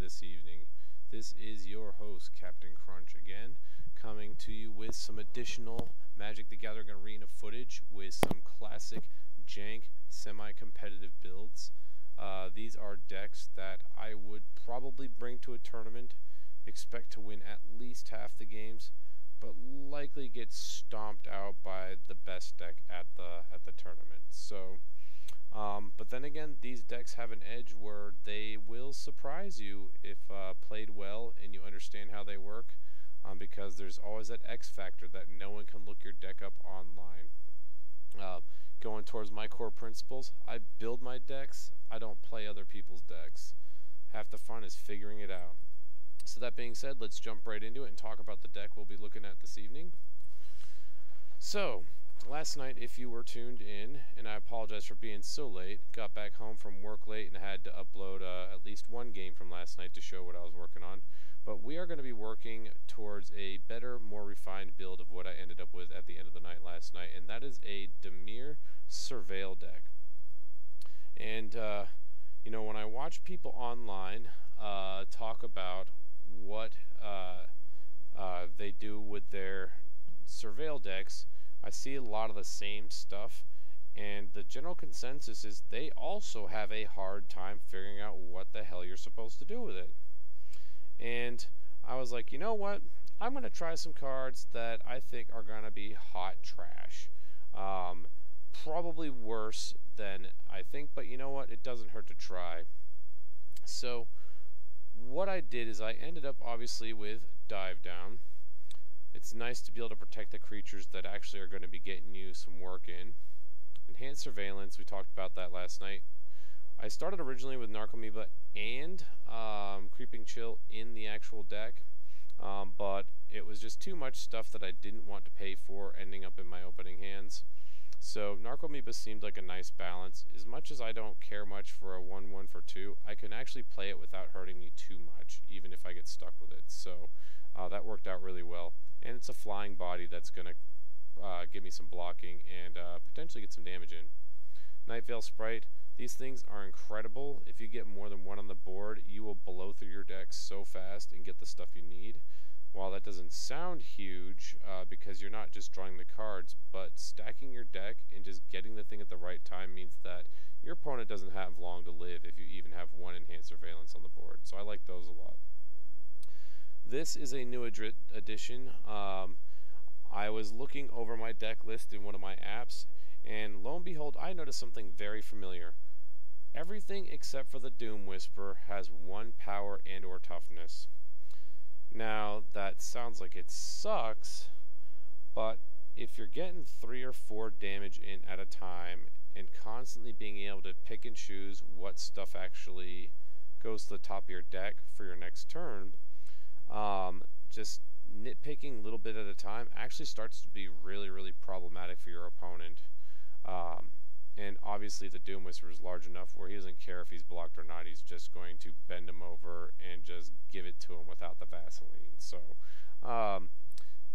this evening. This is your host, Kptkrunch, again, coming to you with some additional Magic the Gathering Arena footage with some classic jank semi-competitive builds. These are decks that I would probably bring to a tournament, expect to win at least half the games, but likely get stomped out by the best deck at the tournament. So, but then again, these decks have an edge where they will surprise you if played well and you understand how they work, because there's always that X factor that no one can look your deck up online. Going towards my core principles, I build my decks, I don't play other people's decks. Half the fun is figuring it out. So that being said, let's jump right into it and talk about the deck we'll be looking at this evening. So, last night, if you were tuned in, and I apologize for being so late, got back home from work late and had to upload at least one game from last night to show what I was working on. But we are going to be working towards a better, more refined build of what I ended up with at the end of the night last night, and that is a Dimir SURVEIL deck. And, you know, when I watch people online talk about what they do with their SURVEIL decks, I see a lot of the same stuff, and the general consensus is they also have a hard time figuring out what the hell you're supposed to do with it. And I was like, you know what? I'm going to try some cards that I think are going to be hot trash. Probably worse than I think, but you know what? It doesn't hurt to try. So what I did is I ended up obviously with Dive Down. It's nice to be able to protect the creatures that actually are going to be getting you some work in. Enhanced Surveillance, we talked about that last night. I started originally with Narcomoeba and Creeping Chill in the actual deck, but it was just too much stuff that I didn't want to pay for ending up in my opening hands. So Narcomoeba seemed like a nice balance. As much as I don't care much for a 1/1 for 2, I can actually play it without hurting me too much, even if I get stuck with it. So that worked out really well. And it's a flying body that's going to give me some blocking and potentially get some damage in. Night Veil Sprite. These things are incredible. If you get more than one on the board, you will blow through your deck so fast and get the stuff you need. While that doesn't sound huge, because you're not just drawing the cards, but stacking your deck and just getting the thing at the right time means that your opponent doesn't have long to live if you even have one Enhanced Surveillance on the board. So I like those a lot. This is a new addition. I was looking over my deck list in one of my apps, and lo and behold, I noticed something very familiar. Everything except for the Doom Whisperer has 1 power and or toughness. Now, that sounds like it sucks, but if you're getting 3 or 4 damage in at a time and constantly being able to pick and choose what stuff actually goes to the top of your deck for your next turn, just nitpicking a little bit at a time actually starts to be really, really problematic for your opponent. And obviously the Doom Whisperer is large enough where he doesn't care if he's blocked or not. He's just going to bend him over and just give it to him without the Vaseline. So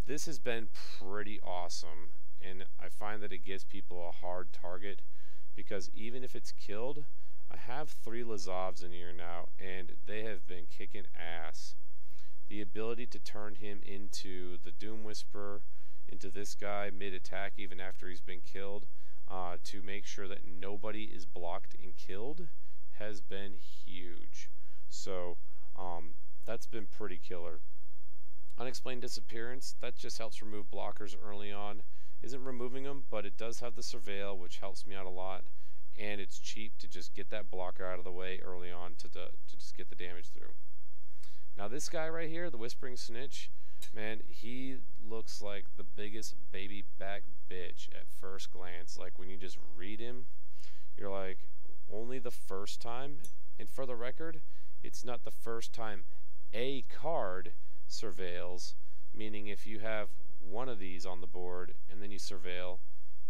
this has been pretty awesome, and I find that it gives people a hard target, because even if it's killed, I have 3 Lazavs in here now, and they have been kicking ass. The ability to turn him into the Doom Whisperer, into this guy mid-attack even after he's been killed, to make sure that nobody is blocked and killed, has been huge. So that's been pretty killer. Unexplained Disappearance, that just helps remove blockers early on. Isn't removing them, but it does have the SURVEIL, which helps me out a lot, and it's cheap to just get that blocker out of the way early on to just get the damage through. Now this guy right here, the Whispering Snitch, man, he looks like the biggest baby back bitch at first glance. Like, when you just read him, you're like, only the first time? And for the record, it's not the first time a card surveils, meaning if you have one of these on the board and then you surveil,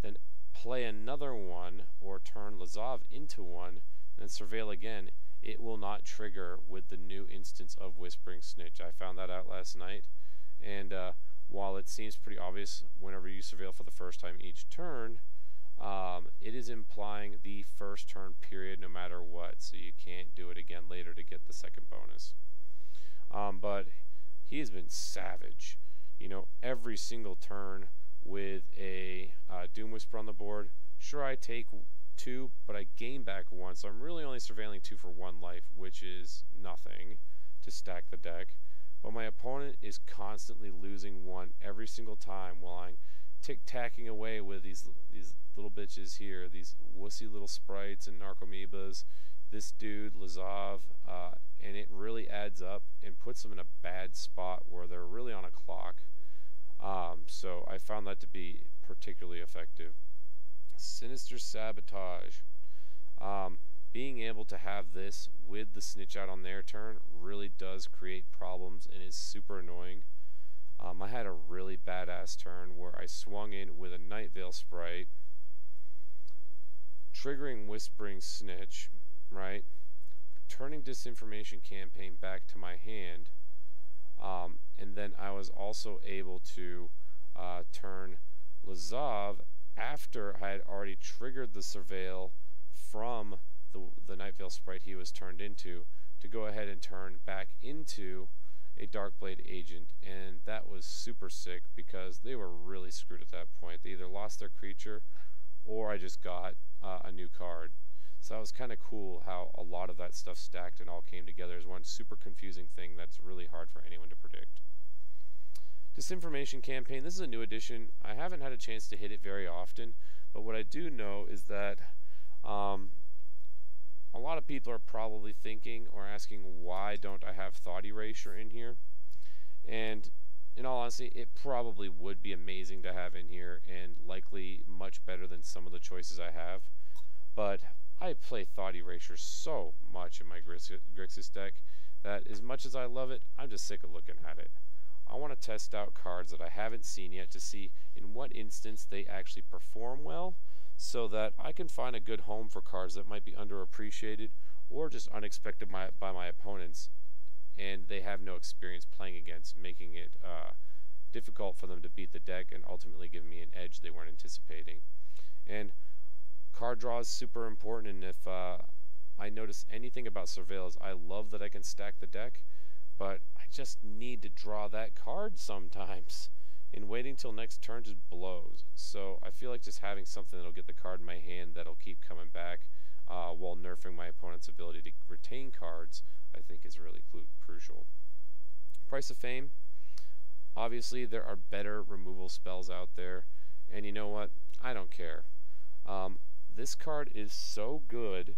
then play another one or turn Lazav into one and then surveil again, it will not trigger with the new instance of Whispering Snitch. I found that out last night, and while it seems pretty obvious whenever you surveil for the first time each turn, it is implying the first turn period no matter what, so you can't do it again later to get the second bonus. But he has been savage. You know, every single turn with a Doom Whisper on the board. Sure, I take 2, but I gain back 1, so I'm really only surveilling 2 for 1 life, which is nothing to stack the deck. But my opponent is constantly losing 1 every single time while I'm tick-tacking away with these little bitches here, these wussy little sprites and Narcomoebas, this dude, Lazav, and it really adds up and puts them in a bad spot where they're really on a clock. So I found that to be particularly effective. Sinister Sabotage. Being able to have this with the Snitch out on their turn really does create problems and is super annoying. I had a really badass turn where I swung in with a Night Veil Sprite, triggering Whispering Snitch, right? Returning Disinformation Campaign back to my hand, and then I was also able to turn Lazav after I had already triggered the Surveil from the Night Veil Sprite he was turned into, to go ahead and turn back into a Darkblade agent, and that was super sick because they were really screwed at that point. They either lost their creature or I just got a new card. So that was kind of cool how a lot of that stuff stacked and all came together as one super confusing thing that's really hard for anyone to predict. Disinformation Campaign, this is a new edition. I haven't had a chance to hit it very often, but what I do know is that a lot of people are probably thinking or asking, why don't I have Thought Erasure in here? And in all honesty, it probably would be amazing to have in here and likely much better than some of the choices I have. But I play Thought Erasure so much in my Grixis deck that as much as I love it, I'm just sick of looking at it. I want to test out cards that I haven't seen yet to see in what instance they actually perform well, so that I can find a good home for cards that might be underappreciated or just unexpected by my opponents, and they have no experience playing against, making it difficult for them to beat the deck and ultimately give me an edge they weren't anticipating. And card draw is super important, and if I notice anything about SURVEIL is I love that I can stack the deck, but I just need to draw that card sometimes. And waiting till next turn just blows. So I feel like just having something that'll get the card in my hand that'll keep coming back while nerfing my opponent's ability to retain cards, I think is really crucial. Price of Fame. Obviously, there are better removal spells out there. And you know what? I don't care. This card is so good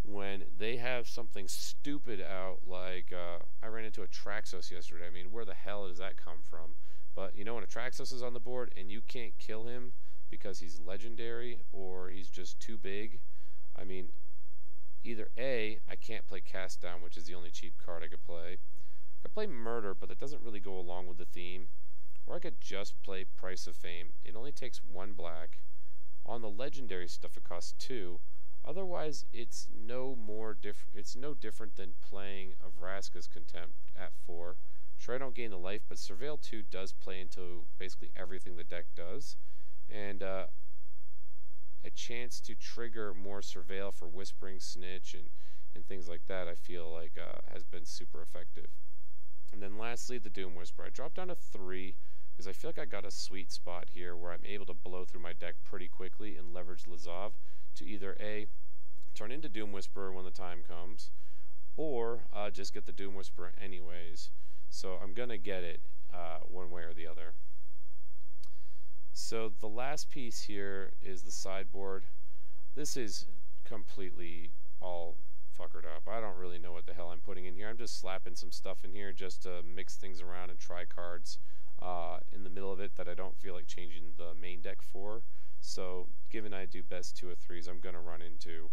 when they have something stupid out, like I ran into a Traxos yesterday. I mean, where the hell does that come from? But you know, when a Traxos is on the board and you can't kill him because he's legendary or he's just too big, I mean, either A, I can't play Cast Down, which is the only cheap card I could play. I could play Murder, but that doesn't really go along with the theme. Or I could just play Price of Fame. It only takes 1 black. On the legendary stuff, it costs 2. Otherwise, it's no different than playing a Vraska's Contempt at 4. Sure, I don't gain the life, but SURVEIL 2 does play into basically everything the deck does, and a chance to trigger more SURVEIL for Whispering Snitch and things like that, I feel like has been super effective. And then lastly, the Doom Whisper. I dropped down to 3 because I feel like I got a sweet spot here where I'm able to blow through my deck pretty quickly and leverage Lazav to either A, turn into Doom Whisperer when the time comes, or just get the Doom Whisperer anyways. So I'm going to get it one way or the other. So the last piece here is the sideboard. This is completely all fuckered up. I don't really know what the hell I'm putting in here. I'm just slapping some stuff in here just to mix things around and try cards in the middle of it that I don't feel like changing the main deck for. So given I do best 2 of 3s, I'm going to run into,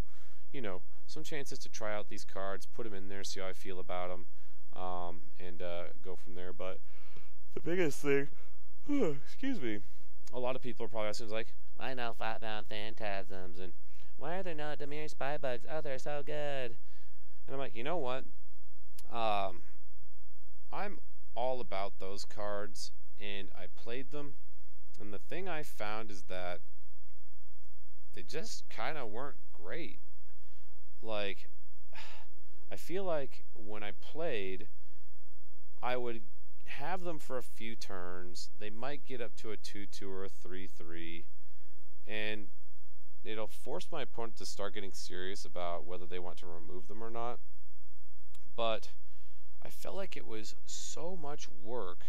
you know, some chances to try out these cards, put them in there, see how I feel about them. And go from there. But the biggest thing, excuse me, a lot of people are probably asking, like, why no 5-pound Phantasms, and why are there no Dimir Spybugs? Oh, they're so good. And I'm like, you know what? I'm all about those cards, and I played them, and the thing I found is that they just kind of weren't great. Like, I feel like when I played, I would have them for a few turns. They might get up to a 2-2 or a 3-3, and it'll force my opponent to start getting serious about whether they want to remove them or not. But I felt like it was so much work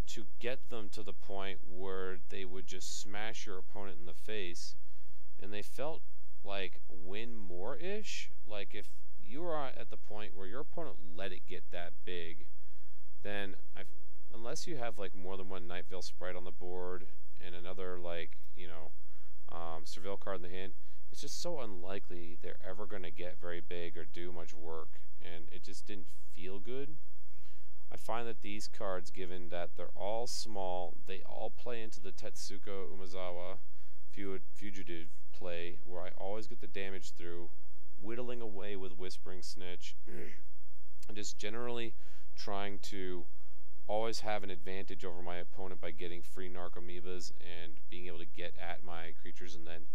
to get them to the point where they would just smash your opponent in the face, and they felt like win more-ish. Like, if you were at the point where your opponent let it get that big, then unless you have like more than one Night Veil Sprite on the board and another, like, you know, SURVEIL card in the hand, it's just so unlikely they're ever going to get very big or do much work, and it just didn't feel good. I find that these cards, given that they're all small, they all play into the Tetsuko Umezawa fugitive play, where I always get the damage through, whittling away with Whispering Snitch, and just generally trying to always have an advantage over my opponent by getting free Narcomoebas and being able to get at my creatures and then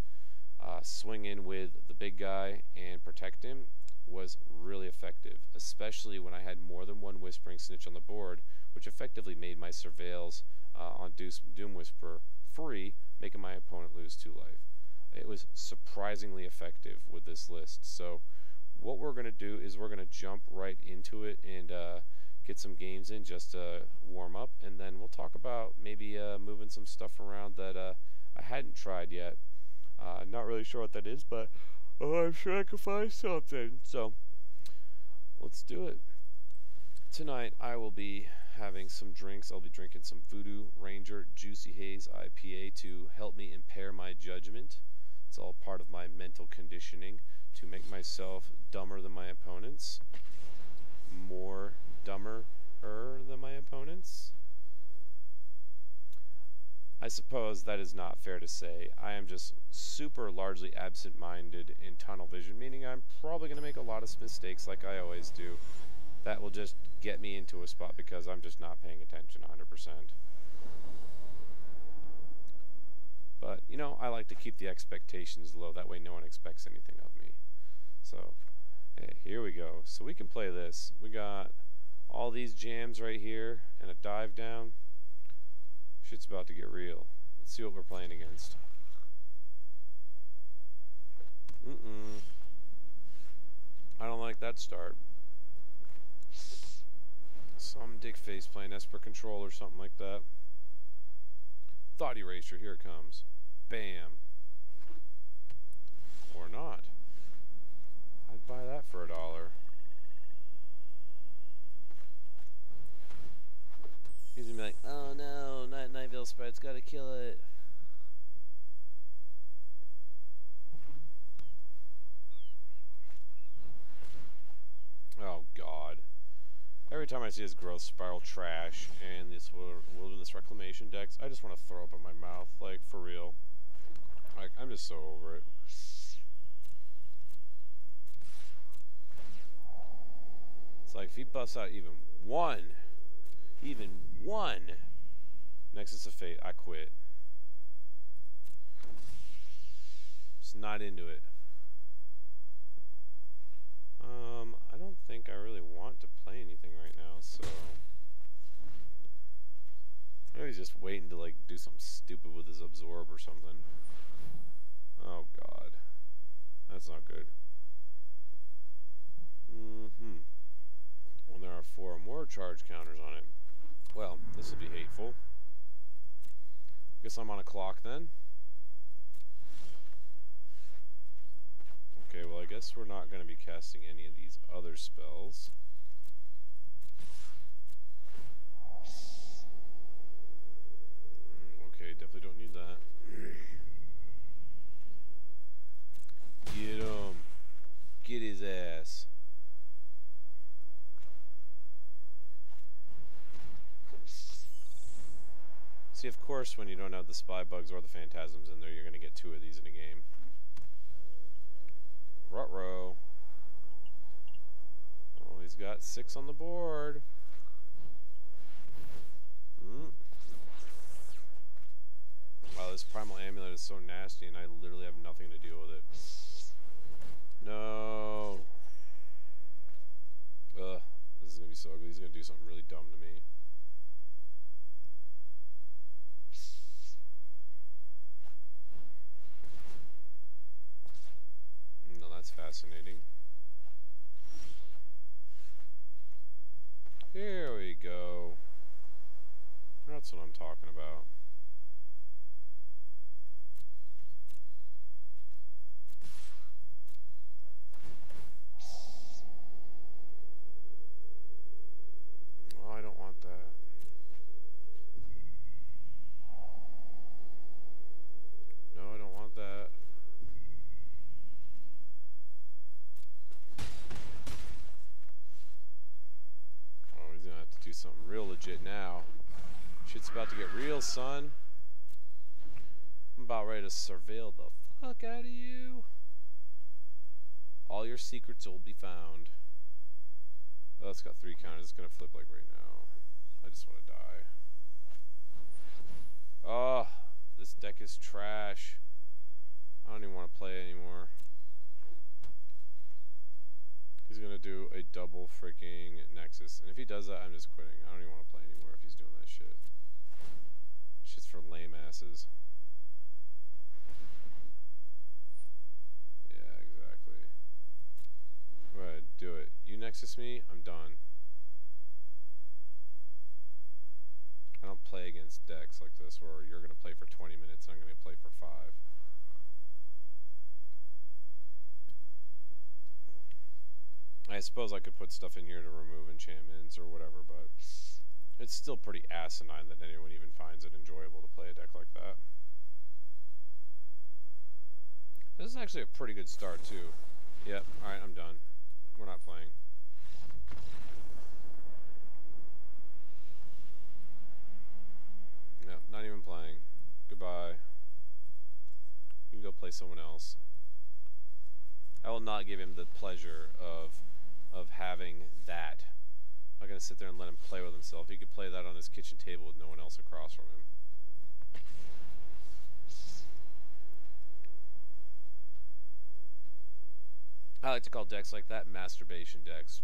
swing in with the big guy and protect him was really effective, especially when I had more than one Whispering Snitch on the board, which effectively made my Surveils on Doom Whisperer free, making my opponent lose 2 life. It was surprisingly effective with this list. So what we're going to do is we're going to jump right into it and get some games in just to warm up, and then we'll talk about maybe moving some stuff around that I hadn't tried yet. Not really sure what that is, but I'm sure I can find something. So let's do it. Tonight I will be having some drinks. I'll be drinking some Voodoo Ranger Juicy Haze IPA to help me impair my judgment. It's all part of my mental conditioning to make myself dumber than my opponents. More dumber than my opponents. I suppose that is not fair to say. I am just super largely absent-minded in tunnel vision, meaning I'm probably going to make a lot of mistakes like I always do. That will just get me into a spot because I'm just not paying attention 100%. But, you know, I like to keep the expectations low. That way no one expects anything of me. So, hey, here we go. So we can play this. We got all these jams right here and a dive down. Shit's about to get real. Let's see what we're playing against. I don't like that start. Some dickface playing Esper Control or something like that. Thought Eraser, here it comes. Bam. Or not. I'd buy that for $1. He's gonna be like, oh no, Night Veil Sprite's gotta kill it. Oh god. Every time I see this Growth Spiral trash and this Wilderness Reclamation decks, I just want to throw up in my mouth, like, for real. Like, I'm just so over it. It's like, if he busts out even one Nexus of Fate, I quit. Just not into it. I don't think I really want to play anything right now, so I know he's just waiting to, like, do something stupid with his Absorb or something. Oh god. That's not good. When there are 4 or more charge counters on it. Well, this will be hateful. Guess I'm on a clock then. Okay, well I guess we're not going to be casting any of these other spells. Okay, definitely don't need that. Get him. Get his ass. See, of course, when you don't have the Spy Bugs or the Phantasms in there, you're going to get 2 of these in a game. Ruh-roh. Oh, he's got 6 on the board. Wow, this Primal Amulet is so nasty, and I literally have nothing fascinating. Here we go. That's what I'm talking about. Oh, I don't want that. No, I don't want that. Oh, he's gonna have to do something real legit now. Shit's about to get real, son. I'm about ready to surveil the fuck out of you. All your secrets will be found. Oh, it's got 3 counters. It's gonna flip like right now. I just want to die. Oh, this deck is trash. I don't even want to play anymore. He's gonna do a double freaking Nexus, and if he does that, I'm just quitting. I don't even want to play anymore if he's doing that shit. Shit's for lame asses. Yeah, exactly. Go ahead, do it. You Nexus me, I'm done. I don't play against decks like this where you're gonna play for 20 minutes and I'm gonna play for 5. I suppose I could put stuff in here to remove enchantments or whatever, but it's still pretty asinine that anyone even finds it enjoyable to play a deck like that. This is actually a pretty good start, too. Yep, alright, I'm done. We're not playing. Yep, not even playing. Goodbye. You can go play someone else. I will not give him the pleasure of having that. I'm not going to sit there and let him play with himself. He could play that on his kitchen table with no one else across from him. I like to call decks like that masturbation decks,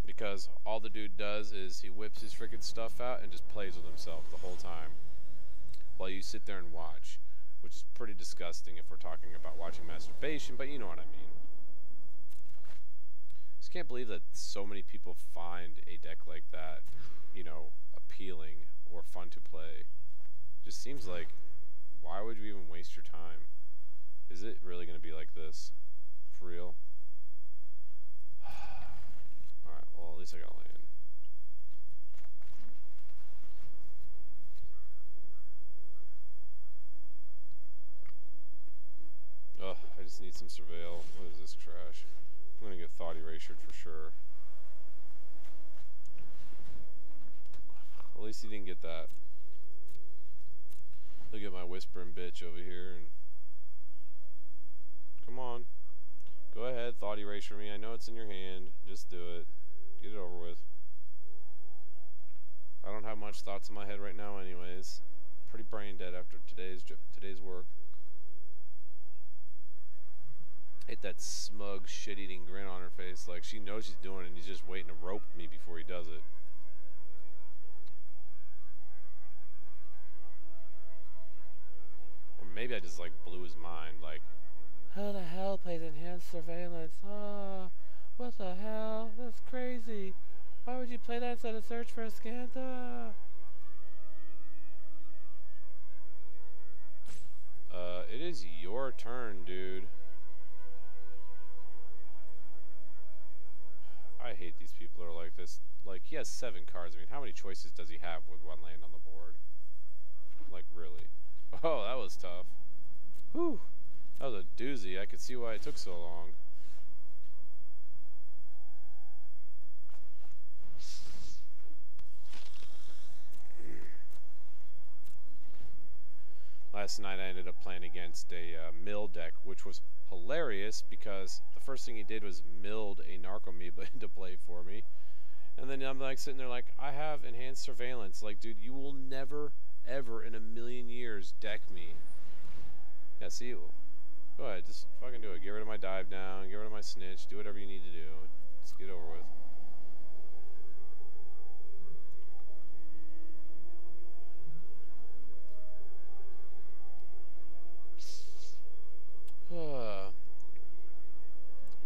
because all the dude does is he whips his freaking stuff out and just plays with himself the whole time while you sit there and watch, which is pretty disgusting if we're talking about watching masturbation, but you know what I mean. Just can't believe that so many people find a deck like that, you know, appealing or fun to play. Just seems like, why would you even waste your time? Is it really going to be like this? For real? Alright, well, at least I got land. Ugh, I just need some surveil. What is this trash? I'm gonna get thought erasured for sure. At least he didn't get that. Look at my whispering bitch over here and come on. Go ahead, thought erasure me. I know it's in your hand. Just do it. Get it over with. I don't have much thoughts in my head right now anyways. Pretty brain dead after today's work. Hit that smug, shit-eating grin on her face like she knows she's doing it and he's just waiting to rope me before he does it. Or maybe I just like blew his mind, like, who the hell plays enhanced surveillance? Oh, what the hell? That's crazy. Why would you play that instead of search for a Scanta? It is your turn, dude. I hate these people that are like this. Like, he has 7 cards. I mean, how many choices does he have with 1 land on the board? Like, really? Oh, that was tough. Whew. That was a doozy. I could see why it took so long. Last night I ended up playing against a mill deck, which was hilarious because the first thing he did was milled a Narcomoeba into play for me. And then I'm like sitting there like, I have enhanced surveillance. Like, dude, you will never, ever in a million years deck me. Yeah, see you. Go ahead, just fucking do it. Get rid of my dive down, get rid of my snitch, do whatever you need to do. Just get over with.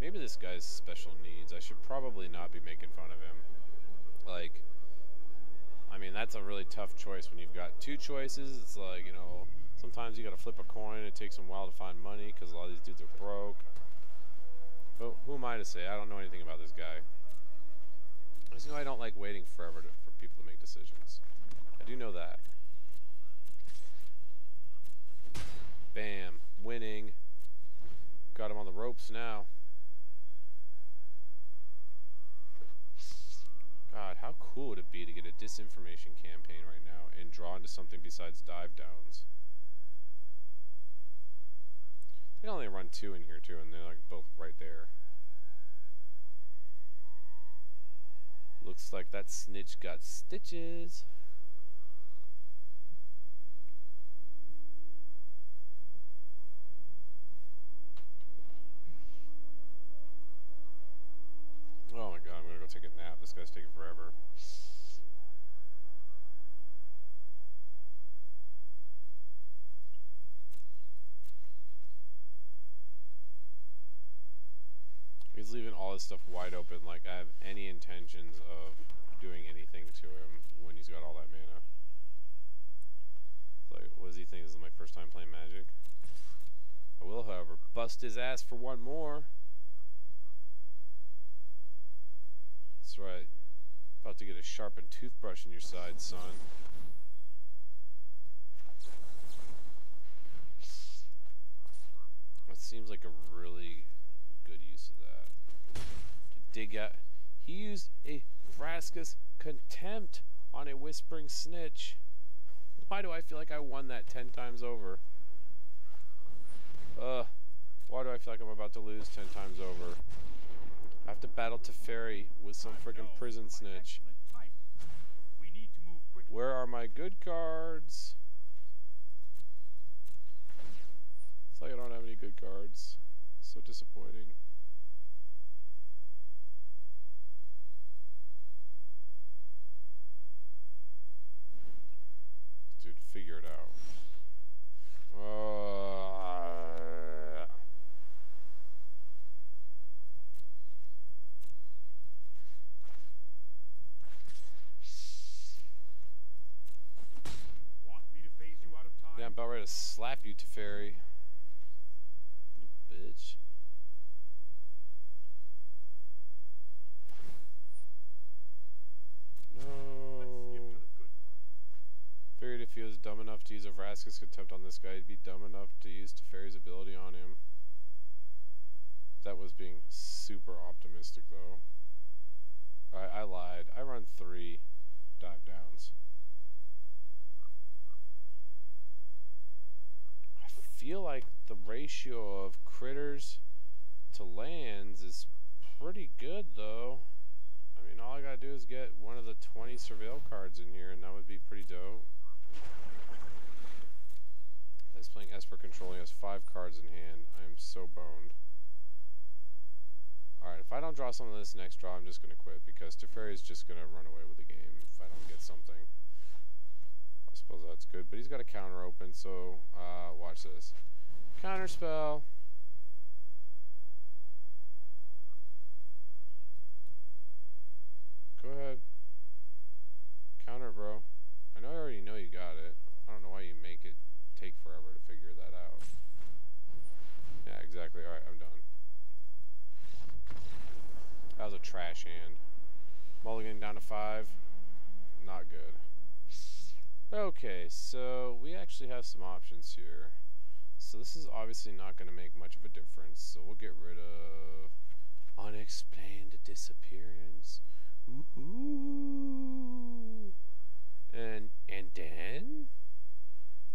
Maybe this guy's special needs. I should probably not be making fun of him. Like, I mean, that's a really tough choice when you've got two choices. It's like, you know, sometimes you gotta flip a coin. It takes them a while to find money because a lot of these dudes are broke. But who am I to say? I don't know anything about this guy. I just know I don't like waiting forever for people to make decisions. I do know that. Bam. Winning. Got him on the ropes now. God, how cool would it be to get a disinformation campaign right now and draw into something besides dive downs? They only run 2 in here too, and they're like both right there. Looks like that snitch got stitches. Oh my god, I'm gonna go take a nap. This guy's taking forever. He's leaving all his stuff wide open, like I have any intentions of doing anything to him when he's got all that mana. It's like, what does he think? This is my first time playing Magic? I will, however, bust his ass for one more. That's right. About to get a sharpened toothbrush in your side, son. That seems like a really good use of that. To dig out. He used a Frascus Contempt on a Whispering Snitch. Why do I feel like I won that 10 times over? Why do I feel like I'm about to lose 10 times over? I have to battle Teferi with some freaking prison snitch. Where are my good cards? It's like I don't have any good cards. So disappointing. Dude, figure it out. Yeah, I'm about ready to slap you, Teferi. You bitch. No. Figured if he was dumb enough to use a Vraska's Contempt on this guy, he'd be dumb enough to use Teferi's ability on him. That was being super optimistic, though. I lied. I run 3 dive downs. I feel like the ratio of critters to lands is pretty good, though. I mean, all I gotta do is get one of the 20 Surveil cards in here, and that would be pretty dope. He's playing Esper Control. He has 5 cards in hand. I am so boned. Alright, if I don't draw something this next draw, I'm just going to quit, because Teferi is just going to run away with the game if I don't get something. I suppose that's good, but he's got a counter open, so watch this. Counter spell. Go ahead. Counter it, bro. I know I already know you got it. I don't know why you make it take forever to figure that out. Yeah, exactly. Alright, I'm done. That was a trash hand. Mulligan down to 5. Not good. Okay, so we actually have some options here. So this is obviously not going to make much of a difference. So we'll get rid of Unexplained Disappearance. Ooh. And then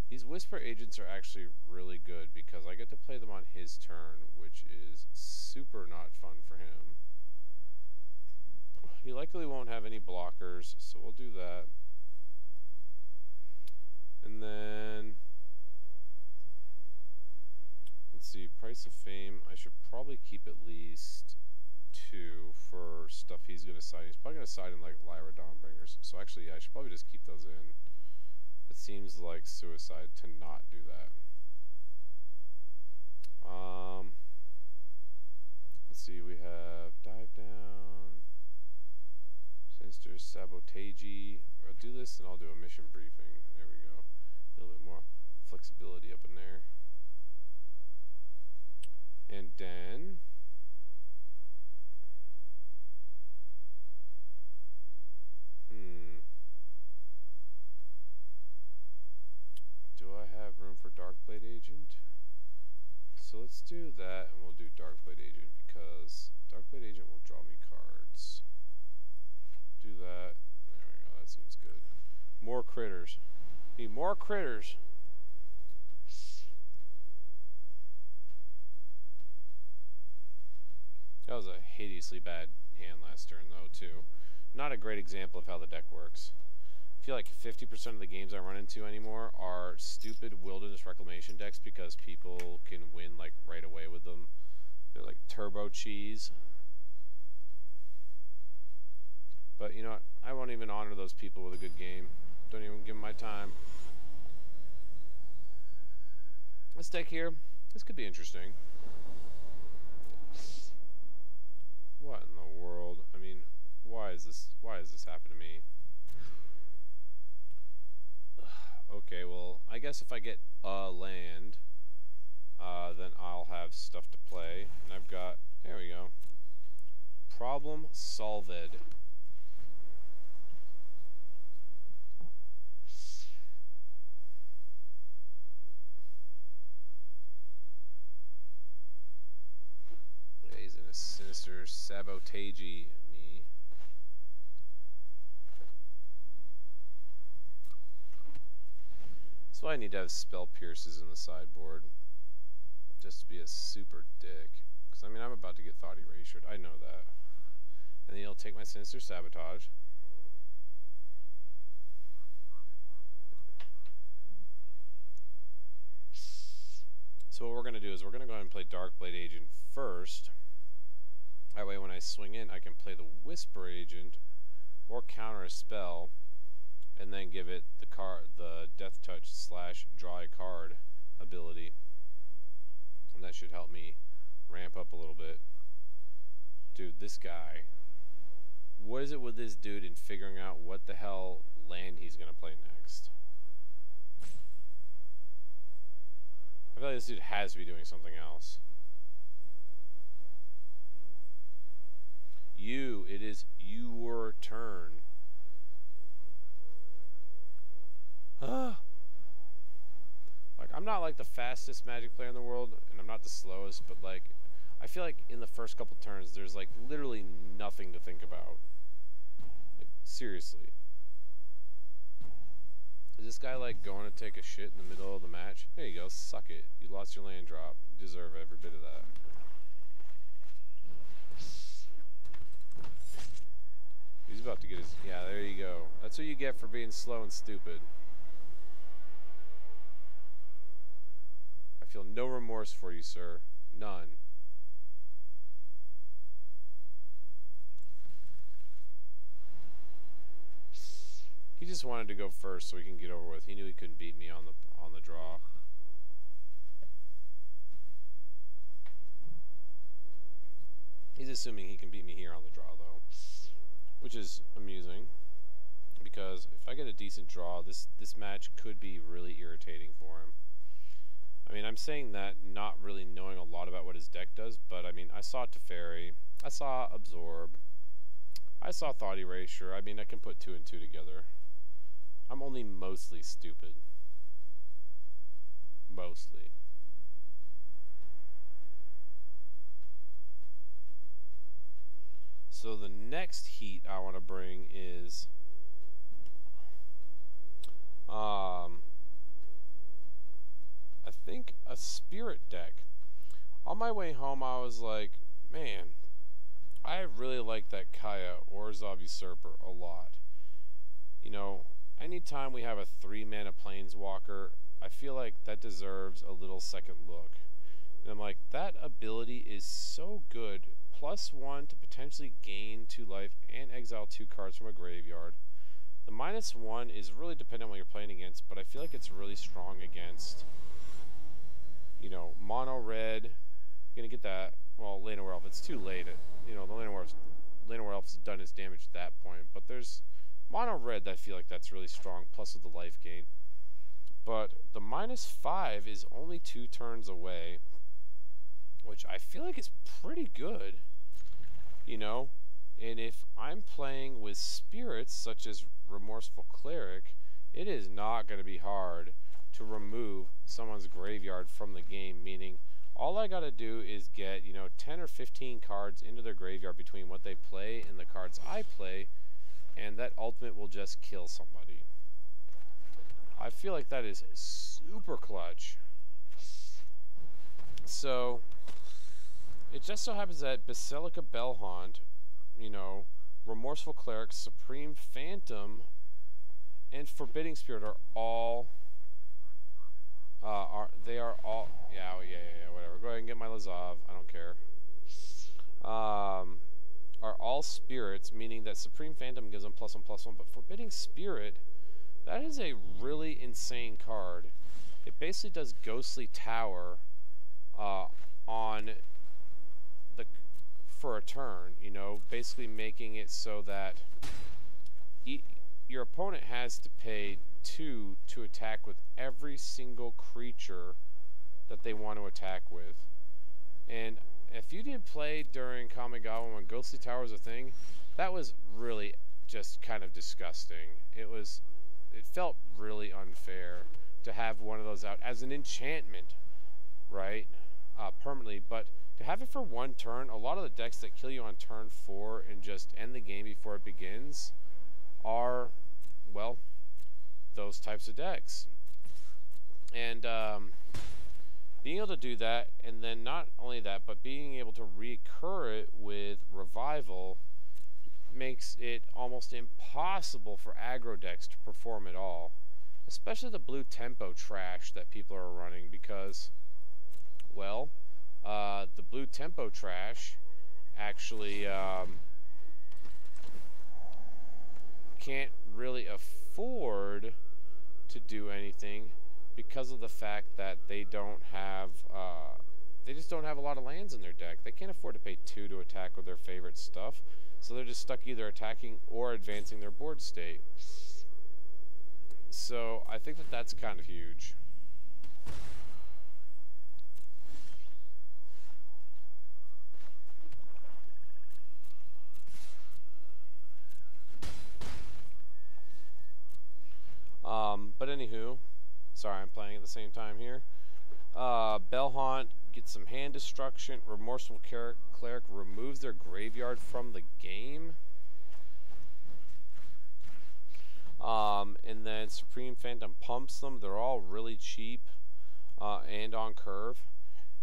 these Whisper Agents are actually really good because I get to play them on his turn, which is super not fun for him. He likely won't have any blockers, so we'll do that. And then let's see, Price of Fame. I should probably keep at least 2 for stuff he's going to side. He's probably going to side in like Lyra Dawnbringers. So actually, yeah, I should probably just keep those in. It seems like suicide to not do that. Let's see, we Sabotage. I'll do this and I'll do a mission briefing. There we go. A little bit more flexibility up in there. And then do I have room for Darkblade Agent? So let's do that, and we'll do Darkblade Agent because Darkblade Agent will draw me cards. Do that. There we go. That seems good. More critters. Need more critters. That was a hideously bad hand last turn, though, too. Not a great example of how the deck works. I feel like 50% of the games I run into anymore are stupid Wilderness Reclamation decks because people can win like right away with them. They're like turbo cheese. But you know what? I won't even honor those people with a good game. Don't even give them my time. This deck here, this could be interesting. What in the world? I mean, why is this happening to me? Okay, well, I guess if I get a land, then I'll have stuff to play. And I've got, there we go. Problem solved. Yeah, he's in a sinister sabotage me. That's why I need to have Spell Pierces in the sideboard. Just to be a super dick. Because, I mean, I'm about to get Thought Erasured. I know that. And then he'll take my Sinister Sabotage. So what we're going to do is we're going to go ahead and play Darkblade Agent first. That way when I swing in, I can play the Whisper Agent or counter a spell. And then give it the Death Touch / draw a card ability. And that should help me ramp up a little bit. Dude, this guy. What is it with this dude in figuring out what the hell land he's going to play next? I feel like this dude has to be doing something else. It is your turn. Like, I'm not like the fastest Magic player in the world, and I'm not the slowest, but like, I feel like in the first couple turns, there's like literally nothing to think about. Like, seriously. Is this guy like going to take a shit in the middle of the match? There you go, suck it. You lost your land drop. You deserve every bit of that. He's about to get his... Yeah, there you go. That's what you get for being slow and stupid. I feel no remorse for you, sir. None. He just wanted to go first so he can get over with. He knew he couldn't beat me on the draw. He's assuming he can beat me here on the draw, though, which is amusing because if I get a decent draw, this match could be really irritating for him. I mean, I'm saying that not really knowing a lot about what his deck does, but I mean, I saw Teferi, I saw Absorb, I saw Thought Erasure. I mean, I can put 2 and 2 together. I'm only mostly stupid. Mostly. So the next heat I want to bring is I think a Spirit deck. On my way home I was like, man, I really like that Kaya Orzhov Usurper a lot. You know, anytime we have a 3-mana Planeswalker, I feel like that deserves a little second look. And I'm like, that ability is so good. +1 to potentially gain 2 life and exile 2 cards from a graveyard. The -1 is really dependent on what you're playing against, but I feel like it's really strong against, you know, mono red. You're gonna get that. Well, Llanowar Elf, it's too late. You know, the Llanowar Elf's done its damage at that point, but there's Mono red, I feel like that's really strong, plus with the life gain. But the -5 is only 2 turns away, which I feel like is pretty good, you know? And if I'm playing with spirits, such as Remorseful Cleric, it is not going to be hard to remove someone's graveyard from the game, meaning all I got to do is get, 10 or 15 cards into their graveyard between what they play and the cards I play, and that ultimate will just kill somebody. I feel like that is super clutch. So, it just so happens that Basilica Bellhaunt, Remorseful Cleric, Supreme Phantom, and Forbidding Spirit are all, whatever. Go ahead and get my Lazav, I don't care. Are all spirits, meaning that Supreme Phantom gives them +1/+1, but Forbidding Spirit, that is a really insane card. It basically does Ghostly Tower for a turn, basically making it so that your opponent has to pay 2 to attack with every single creature that they want to attack with. And if you did play during Kamigawa when Ghostly Tower was a thing, that was really just kind of disgusting. It felt really unfair to have one of those out as an enchantment, right? Permanently, but to have it for 1 turn, a lot of the decks that kill you on turn 4 and just end the game before it begins are, well, those types of decks. And being able to do that, and then not only that, but being able to recur it with Revival makes it almost impossible for aggro decks to perform at all. Especially the blue tempo trash that people are running, because, well, the blue tempo trash actually can't really afford to do anything because of the fact that they don't have, they just don't have a lot of lands in their deck. They can't afford to pay 2 to attack with their favorite stuff, so they're just stuck either attacking or advancing their board state. So I think that that's kind of huge. But anywho, sorry, I'm playing at the same time here. Bellhaunt gets some hand destruction. Remorseful Cleric removes their graveyard from the game. And then Supreme Phantom pumps them. They're all really cheap and on curve.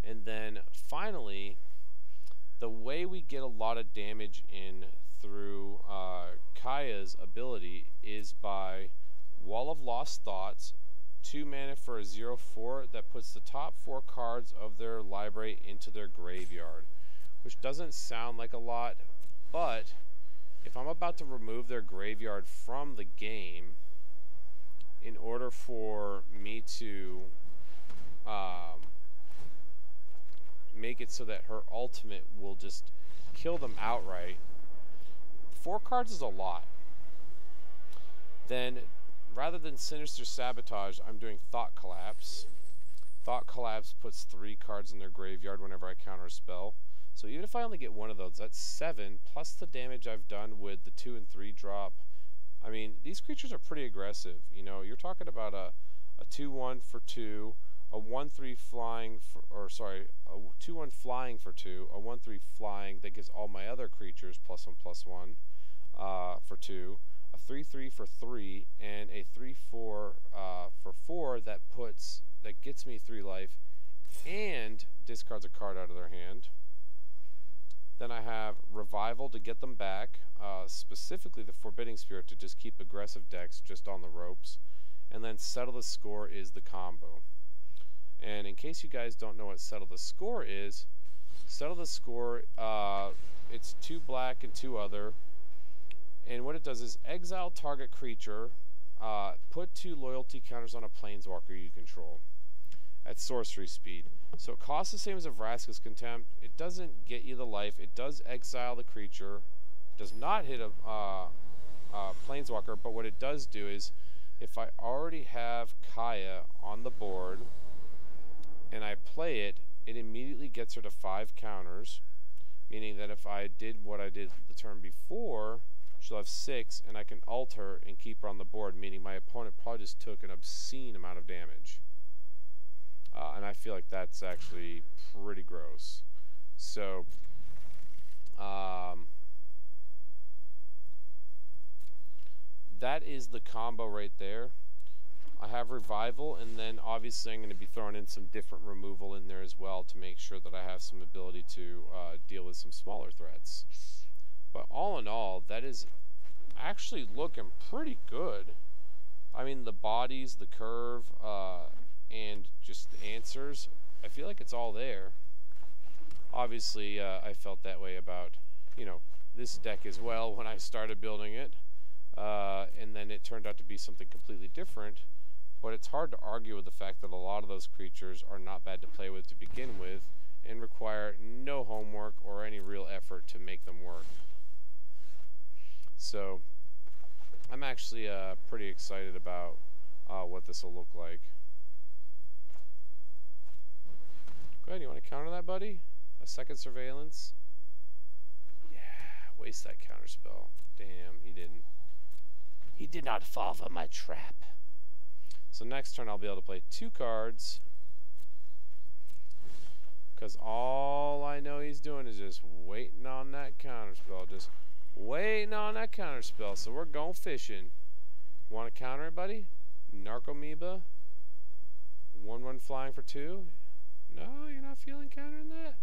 And then finally, the way we get a lot of damage in through Kaya's ability is by Wall of Lost Thoughts, 2 mana for a 0/4 that puts the top 4 cards of their library into their graveyard, which doesn't sound like a lot, but if I'm about to remove their graveyard from the game, in order for me to make it so that her ultimate will just kill them outright, 4 cards is a lot. Then, rather than Sinister Sabotage, I'm doing Thought Collapse. Thought Collapse puts 3 cards in their graveyard whenever I counter a spell. So even if I only get one of those, that's 7, plus the damage I've done with the 2 and 3 drop. I mean, these creatures are pretty aggressive. You're talking about a 2/1 for 2, a 1/3 flying for, a 2/1 flying for 2, a 1/3 flying that gives all my other creatures +1/+1 for 2, a 3/3 for 3, and a 3/4 for 4 that gets me 3 life and discards a card out of their hand. Then I have Revival to get them back, specifically the Forbidding Spirit to just keep aggressive decks just on the ropes. And then Settle the Score is the combo. And in case you guys don't know what Settle the Score is, Settle the Score, it's 2 black and 2 other. And what it does is exile target creature, put 2 loyalty counters on a planeswalker you control at sorcery speed. So it costs the same as a Vraska's Contempt. It doesn't get you the life. It does exile the creature. Does not hit a Planeswalker, but what it does do is, if I already have Kaya on the board and I play it, it immediately gets her to 5 counters, meaning that if I did what I did the turn before, she'll have 6, and I can ult her and keep her on the board, meaning my opponent probably just took an obscene amount of damage. And I feel like that's actually pretty gross. So, that is the combo right there. I have Revival, and then obviously I'm going to be throwing in some different removal in there as well to make sure that I have some ability to deal with some smaller threats. But all in all, that is actually looking pretty good. I mean, the bodies, the curve, and just the answers, I feel like it's all there. Obviously, I felt that way about, this deck as well when I started building it. And then it turned out to be something completely different. But it's hard to argue with the fact that a lot of those creatures are not bad to play with to begin with and require no homework or any real effort to make them work. So I'm actually pretty excited about what this will look like. Go ahead, you want to counter that, buddy? A second surveillance? Yeah, waste that counter spell. Damn, he didn't. He did not fall for my trap. So next turn I'll be able to play 2 cards. Because all I know he's doing is just waiting on that counter spell. Just waiting on that counter spell. So we're going fishing. Want to counter it, buddy? Narcomoeba. 1/1 flying for 2. No, you're not feeling countering that?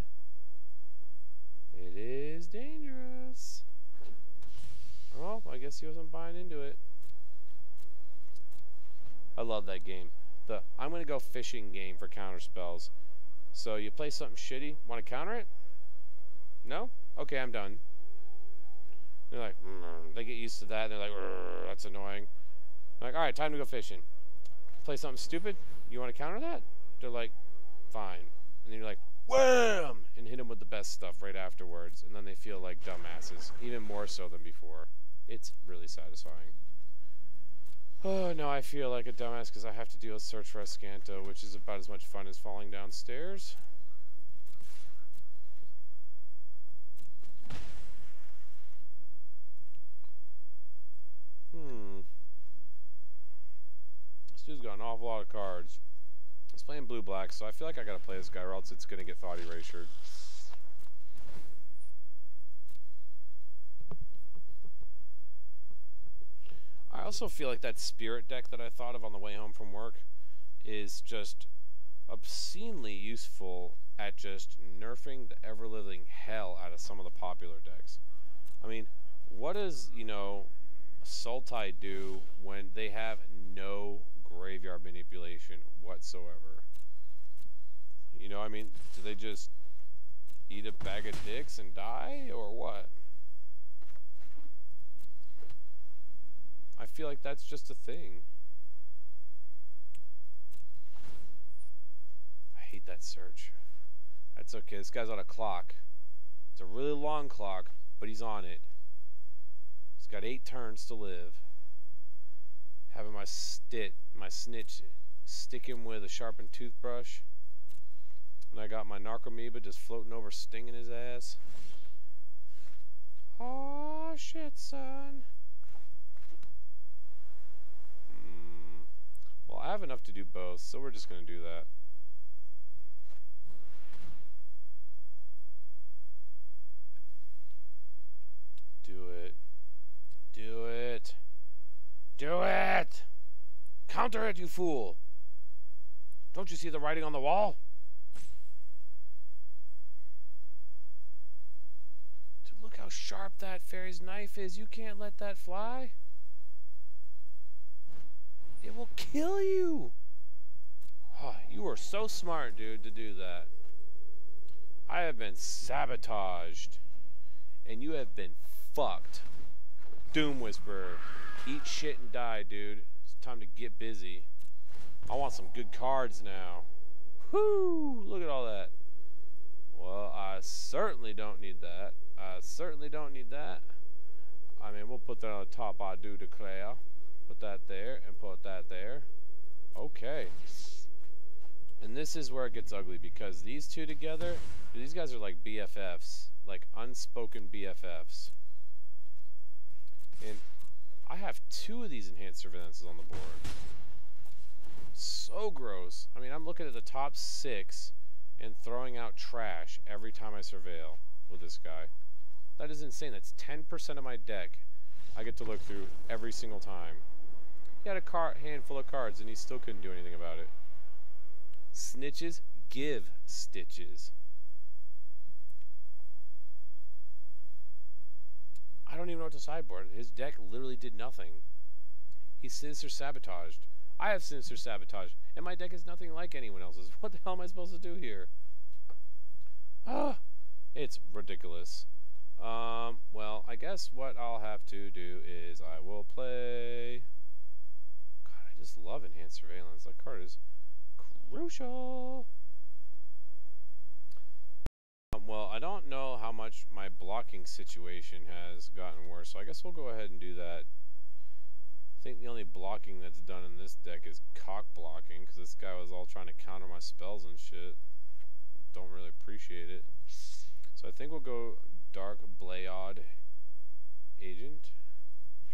It is dangerous. Oh, I guess he wasn't buying into it. I love that game. The I'm going to go fishing game for counter spells. So you play something shitty, want to counter it? No? Okay, I'm done. They're like, they get used to that. They're like, that's annoying. I'm like, all right, time to go fishing. Play something stupid. You want to counter that? They're like, fine. And then you're like, wham! And hit them with the best stuff right afterwards. And then they feel like dumbasses, even more so than before. It's really satisfying. Oh, no, I feel like a dumbass because I have to do a search for Escanto, which is about as much fun as falling downstairs. This dude's got an awful lot of cards. He's playing blue-black, so I feel like I gotta play this guy or else it's gonna get thought erasured. I also feel like that spirit deck that I thought of on the way home from work is just obscenely useful at just nerfing the ever-living hell out of some of the popular decks. I mean, what does, Sultai do when they have no graveyard manipulation whatsoever? I mean, do they just eat a bag of dicks and die, or what? I feel like that's just a thing. I hate that search. That's okay. This guy's on a clock. It's a really long clock, but he's on it. He's got 8 turns to live. Having my snitch stick him with a sharpened toothbrush. And I got my Narcomoeba just floating over, stinging his ass. Oh shit, son. Well, I have enough to do both, so we're just gonna do that. Do it. Do it. Do it! Counter it, you fool! Don't you see the writing on the wall? Dude, look how sharp that fairy's knife is. You can't let that fly. It will kill you. Oh, you were so smart, dude, to do that. I have been sabotaged. And you have been fucked. Doom Whisperer. Eat shit and die, dude. It's time to get busy. I want some good cards now. Whoo! Look at all that. Well, I certainly don't need that. I certainly don't need that. I mean, we'll put that on the top, I do declare. Put that there and put that there. Okay. And this is where it gets ugly, because these two together, these guys are like BFFs. Like unspoken BFFs. And I have 2 of these enhanced surveillances on the board. So gross. I mean, I'm looking at the top 6 and throwing out trash every time I surveil with this guy. That is insane. That's 10% of my deck I get to look through every single time. He had a handful of cards and he still couldn't do anything about it. Snitches give stitches. I don't even know what to sideboard. His deck literally did nothing. He's Sinister Sabotaged. I have Sinister Sabotage, and my deck is nothing like anyone else's. What the hell am I supposed to do here? Ah, it's ridiculous. Well, I guess what I'll have to do is I will play... God, I just love Enhanced Surveillance. That card is crucial. Well, I don't know how much my blocking situation has gotten worse, so I guess we'll go ahead and do that. I think the only blocking that's done in this deck is cock blocking, because this guy was all trying to counter my spells and shit. Don't really appreciate it. So I think we'll go Dark Blayod Agent.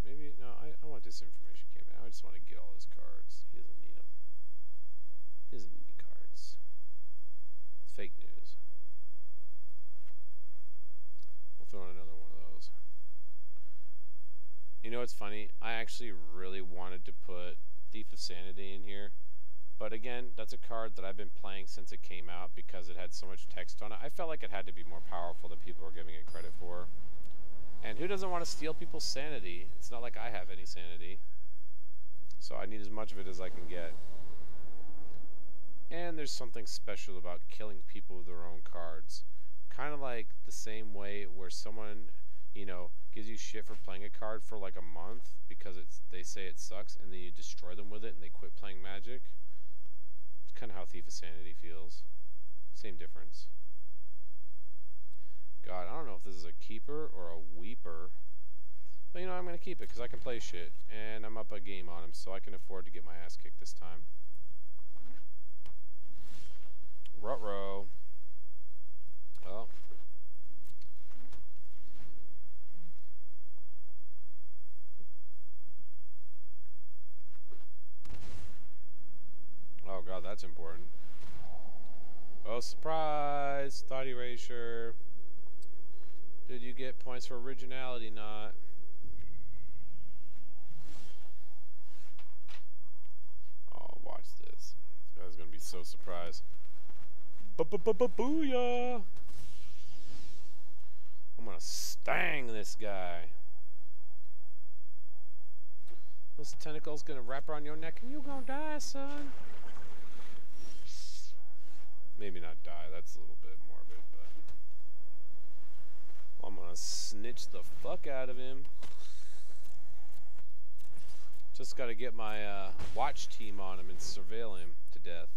Maybe, no, I want Disinformation Campaign. I just want to get all his cards. He doesn't need them. He doesn't need any cards. It's fake news. We'll throw in another one of those. You know what's funny? I actually really wanted to put Thief of Sanity in here. But again, that's a card that I've been playing since it came out because it had so much text on it. I felt like it had to be more powerful than people were giving it credit for. And who doesn't want to steal people's sanity? It's not like I have any sanity. So I need as much of it as I can get. And there's something special about killing people with their own cards. Kind of like the same way where someone, you know, gives you shit for playing a card for like a month because they say it sucks, and then you destroy them with it and they quit playing Magic. It's kind of how Thief of Sanity feels. Same difference. God, I don't know if this is a keeper or a weeper. But you know, I'm going to keep it because I can play shit. And I'm up a game on him, so I can afford to get my ass kicked this time. Ruh-roh. Well. Oh god, that's important. Oh, surprise! Thought erasure. Did you get points for originality? Not. Oh, watch this. This guy's gonna be so surprised. Booyah! I'm gonna stang this guy. Those tentacles gonna wrap around your neck and you gonna die, son. Maybe not die, that's a little bit morbid, but I'm gonna snitch the fuck out of him. Just gotta get my watch team on him and surveil him to death.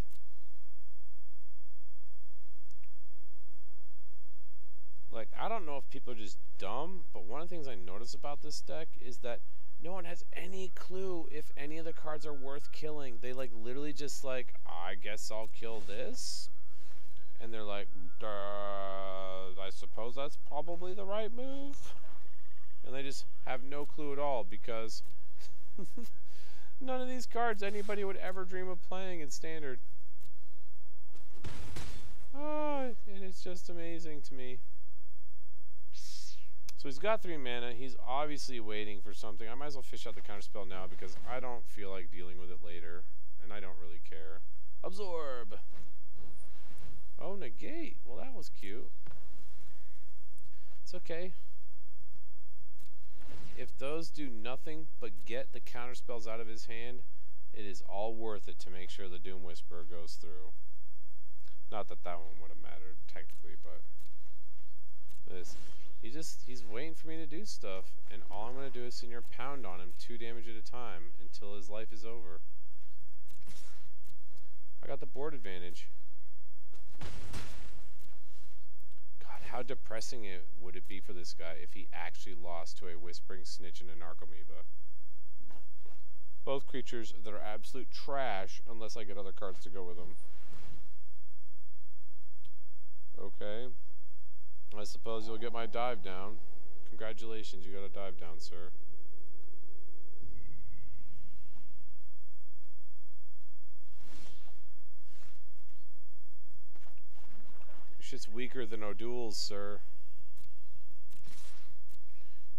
Like, I don't know if people are just dumb, but one of the things I notice about this deck is that no one has any clue if any of the cards are worth killing. They like literally just like, I guess I'll kill this. And they're like, I suppose that's probably the right move. And they just have no clue at all because none of these cards anybody would ever dream of playing in Standard. Oh, and it's just amazing to me. So he's got 3 mana. He's obviously waiting for something. I might as well fish out the counterspell now because I don't feel like dealing with it later. And I don't really care. Absorb! Oh, negate. Well, that was cute. It's okay. If those do nothing but get the counterspells out of his hand, it is all worth it to make sure the Doom Whisperer goes through. Not that that one would have mattered technically, but this. He's waiting for me to do stuff, and all I'm going to do is Senior Pound on him 2 damage at a time until his life is over. I got the board advantage. God, how How depressing would it be for this guy if he actually lost to a Whispering Snitch and a Narcomoeba? Both creatures that are absolute trash unless I get other cards to go with them. Okay. I suppose you'll get my dive down. Congratulations, you got a dive down, sir. Your shit's weaker than O'Doul's, sir.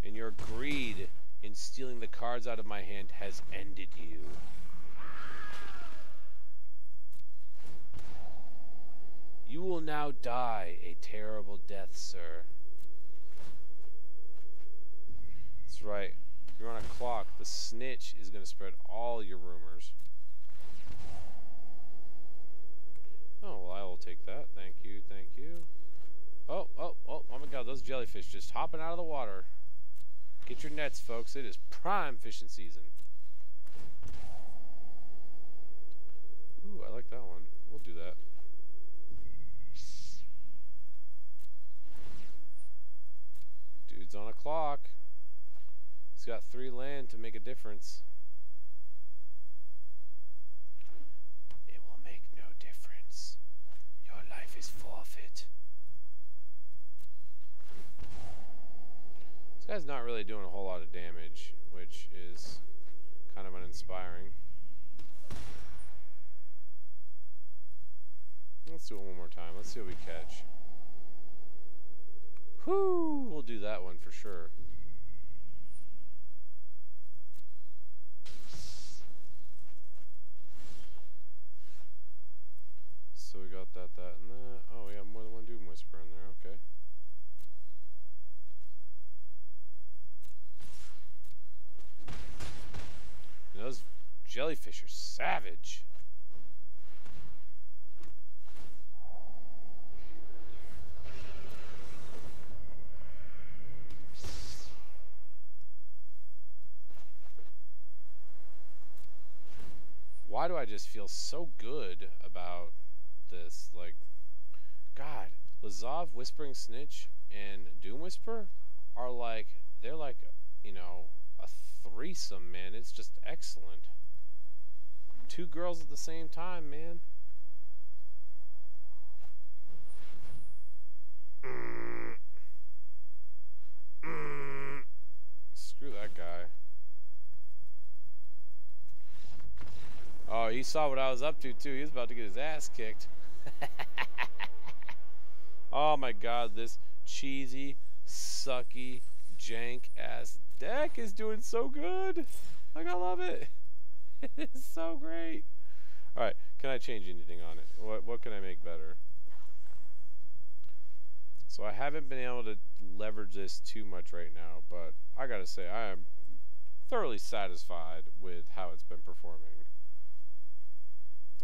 And your greed in stealing the cards out of my hand has ended you. You will now die a terrible death, sir. That's right. You're on a clock. The snitch is going to spread all your rumors. Oh, well, I will take that. Thank you, thank you. Oh my god, those jellyfish just hopping out of the water. Get your nets, folks. It is prime fishing season. Ooh, I like that one. We'll do that. Dude's on a clock. He's got 3 land to make a difference. It will make no difference. Your life is forfeit. This guy's not really doing a whole lot of damage, which is kind of uninspiring. Let's do it one more time. Let's see what we catch. Whoo! We'll do that one for sure. So we got that, and that. Oh, we have more than one Doom Whisperer in there. Okay. And those jellyfish are savage. Why do I just feel so good about this? Like, God, Lazav, Whispering Snitch, and Doom Whisper are like, they're like, you know, a threesome, man. It's just excellent. 2 girls at the same time, man. Screw that guy. Oh, he saw what I was up to, too. He was about to get his ass kicked. Oh, my God. This cheesy, sucky, jank-ass deck is doing so good. Like, I love it. It's so great. All right. Can I change anything on it? What can I make better? So I haven't been able to leverage this too much right now, but I got to say, I am thoroughly satisfied with how it's been performing.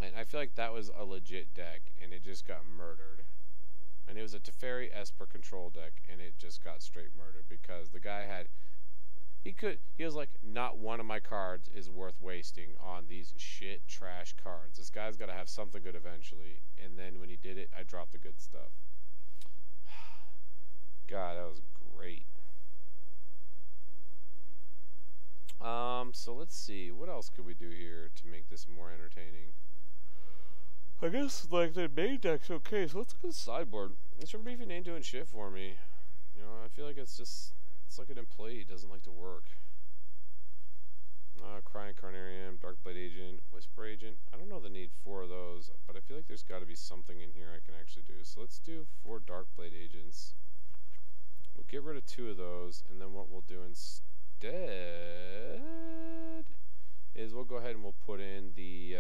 And I feel like that was a legit deck, and it just got murdered. And it was a Teferi Esper control deck, and it just got straight murdered because the guy had, he was like, not one of my cards is worth wasting on these shit trash cards. This guy's got to have something good eventually. And then when he did it, I dropped the good stuff. God, that was great. So let's see, what else could we do here to make this more entertaining? I guess, like, the main deck's okay, so let's look at the sideboard. Mr. Briefing ain't doing shit for me. You know, I feel like it's just, it's like an employee doesn't like to work. Crying Carnarium, Darkblade Agent, Whisper Agent. I don't know the need for those, but I feel like there's got to be something in here I can actually do. So let's do 4 Darkblade Agents. We'll get rid of 2 of those, and then what we'll do instead is we'll go ahead and we'll put in the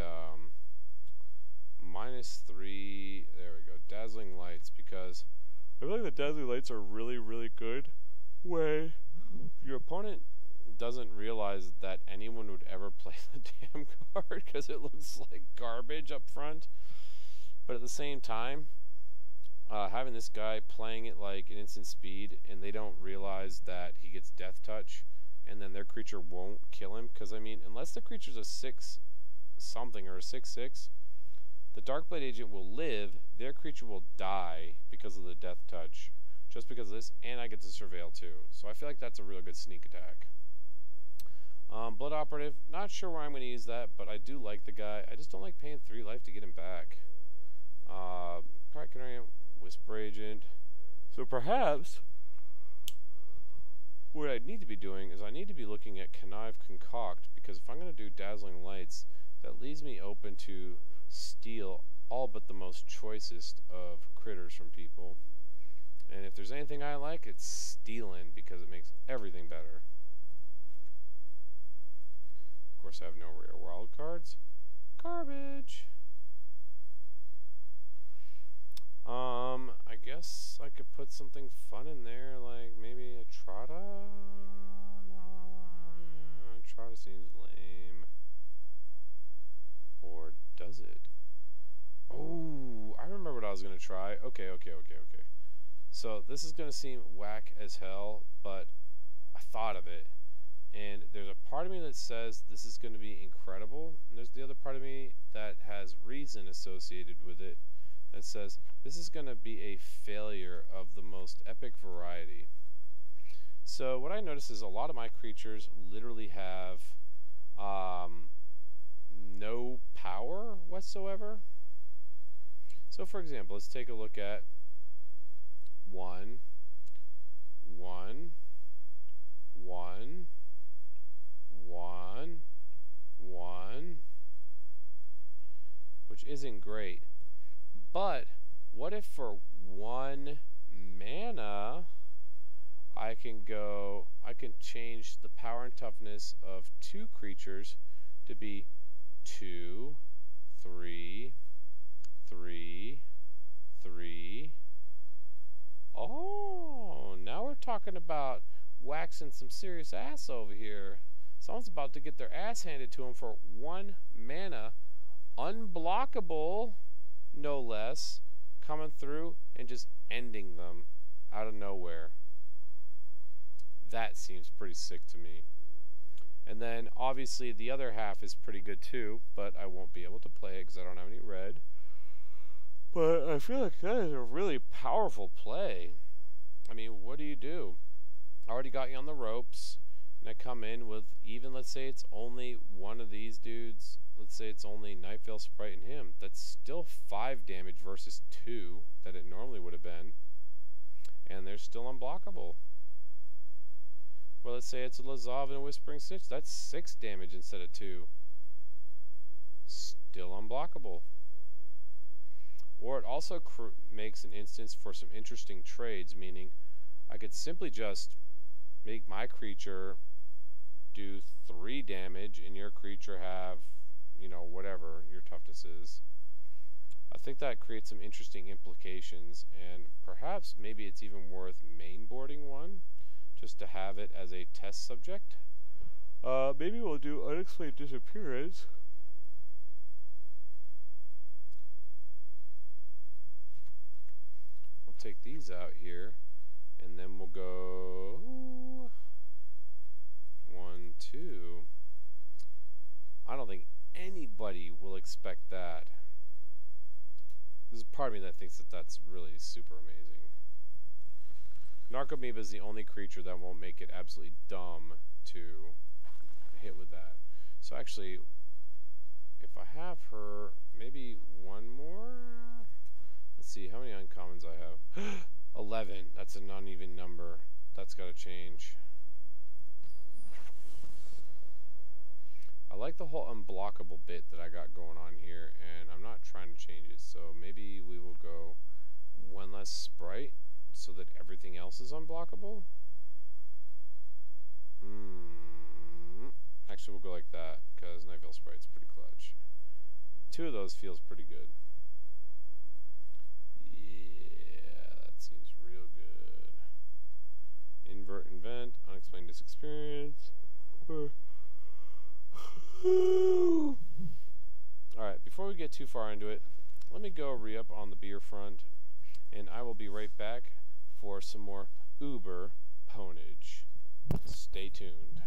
-3, there we go, Dazzling Lights, because I feel like the Dazzling Lights are really, really good way your opponent doesn't realize that anyone would ever play the damn card because it looks like garbage up front. But at the same time, having this guy playing it like an instant speed and they don't realize that he gets Death Touch and then their creature won't kill him, because I mean, unless the creature's a 6-something or a 6/6, the Darkblade Agent will live, their creature will die because of the Death Touch just because of this, and I get to surveil too. So I feel like that's a really good sneak attack. Blood Operative, not sure where I'm going to use that, but I do like the guy. I just don't like paying 3 life to get him back. Kptkrunch, Whisper Agent. So perhaps what I need to be doing is I need to be looking at Connive Concoct, because if I'm going to do Dazzling Lights, that leaves me open to steal all but the most choicest of critters from people. And if there's anything I like, it's stealing, because it makes everything better. Of course, I have no rare wild cards. Garbage. I guess I could put something fun in there, like maybe a Trotta? No, Trotta seems lame. Or does it? Oh, I remember what I was going to try. Okay. So this is going to seem whack as hell, but I thought of it. And there's a part of me that says this is going to be incredible, and there's the other part of me that has reason associated with it that says this is going to be a failure of the most epic variety. So what I notice is a lot of my creatures literally have no power whatsoever. So for example, let's take a look at 1, 1, 1, 1, 1, which isn't great. But what if for 1 mana I can change the power and toughness of 2 creatures to be 2, 3, 3, 3. Oh, now we're talking about waxing some serious ass over here. Someone's about to get their ass handed to them for 1 mana, unblockable, no less, coming through and just ending them out of nowhere. That seems pretty sick to me. And then obviously the other half is pretty good too, but I won't be able to play it because I don't have any red. But I feel like that is a really powerful play. I mean, what do? I already got you on the ropes, and I come in with, even let's say it's only one of these dudes, let's say it's only Nightveil Sprite and him, that's still 5 damage versus 2 that it normally would have been, and they're still unblockable. Well, let's say it's a Lazav and a Whispering Stitch, that's 6 damage instead of 2. Still unblockable. Or it also makes an instance for some interesting trades, meaning I could simply just make my creature do 3 damage and your creature have, you know, whatever your toughness is. I think that creates some interesting implications, and perhaps maybe it's even worth mainboarding one just to have it as a test subject. Maybe we'll do Unexplained Disappearance. We'll take these out here, and then we'll go 1, 2. I don't think anybody will expect that. There's a part of me that thinks that that's really super amazing. Narcomoeba is the only creature that won't make it absolutely dumb to hit with that. So actually, if I have her, maybe one more? Let's see, how many uncommons I have? 11. That's a non-even number. That's got to change. I like the whole unblockable bit that I got going on here, and I'm not trying to change it. So maybe we will go 1 less sprite so that everything else is unblockable. Actually, we'll go like that because Nightveil Sprite's pretty clutch. 2 of those feels pretty good. Yeah, that seems real good. Invert, invent, unexplained disexperience. Alright, before we get too far into it, let me go re-up on the beer front, and I will be right back for some more Uber ponage. Stay tuned.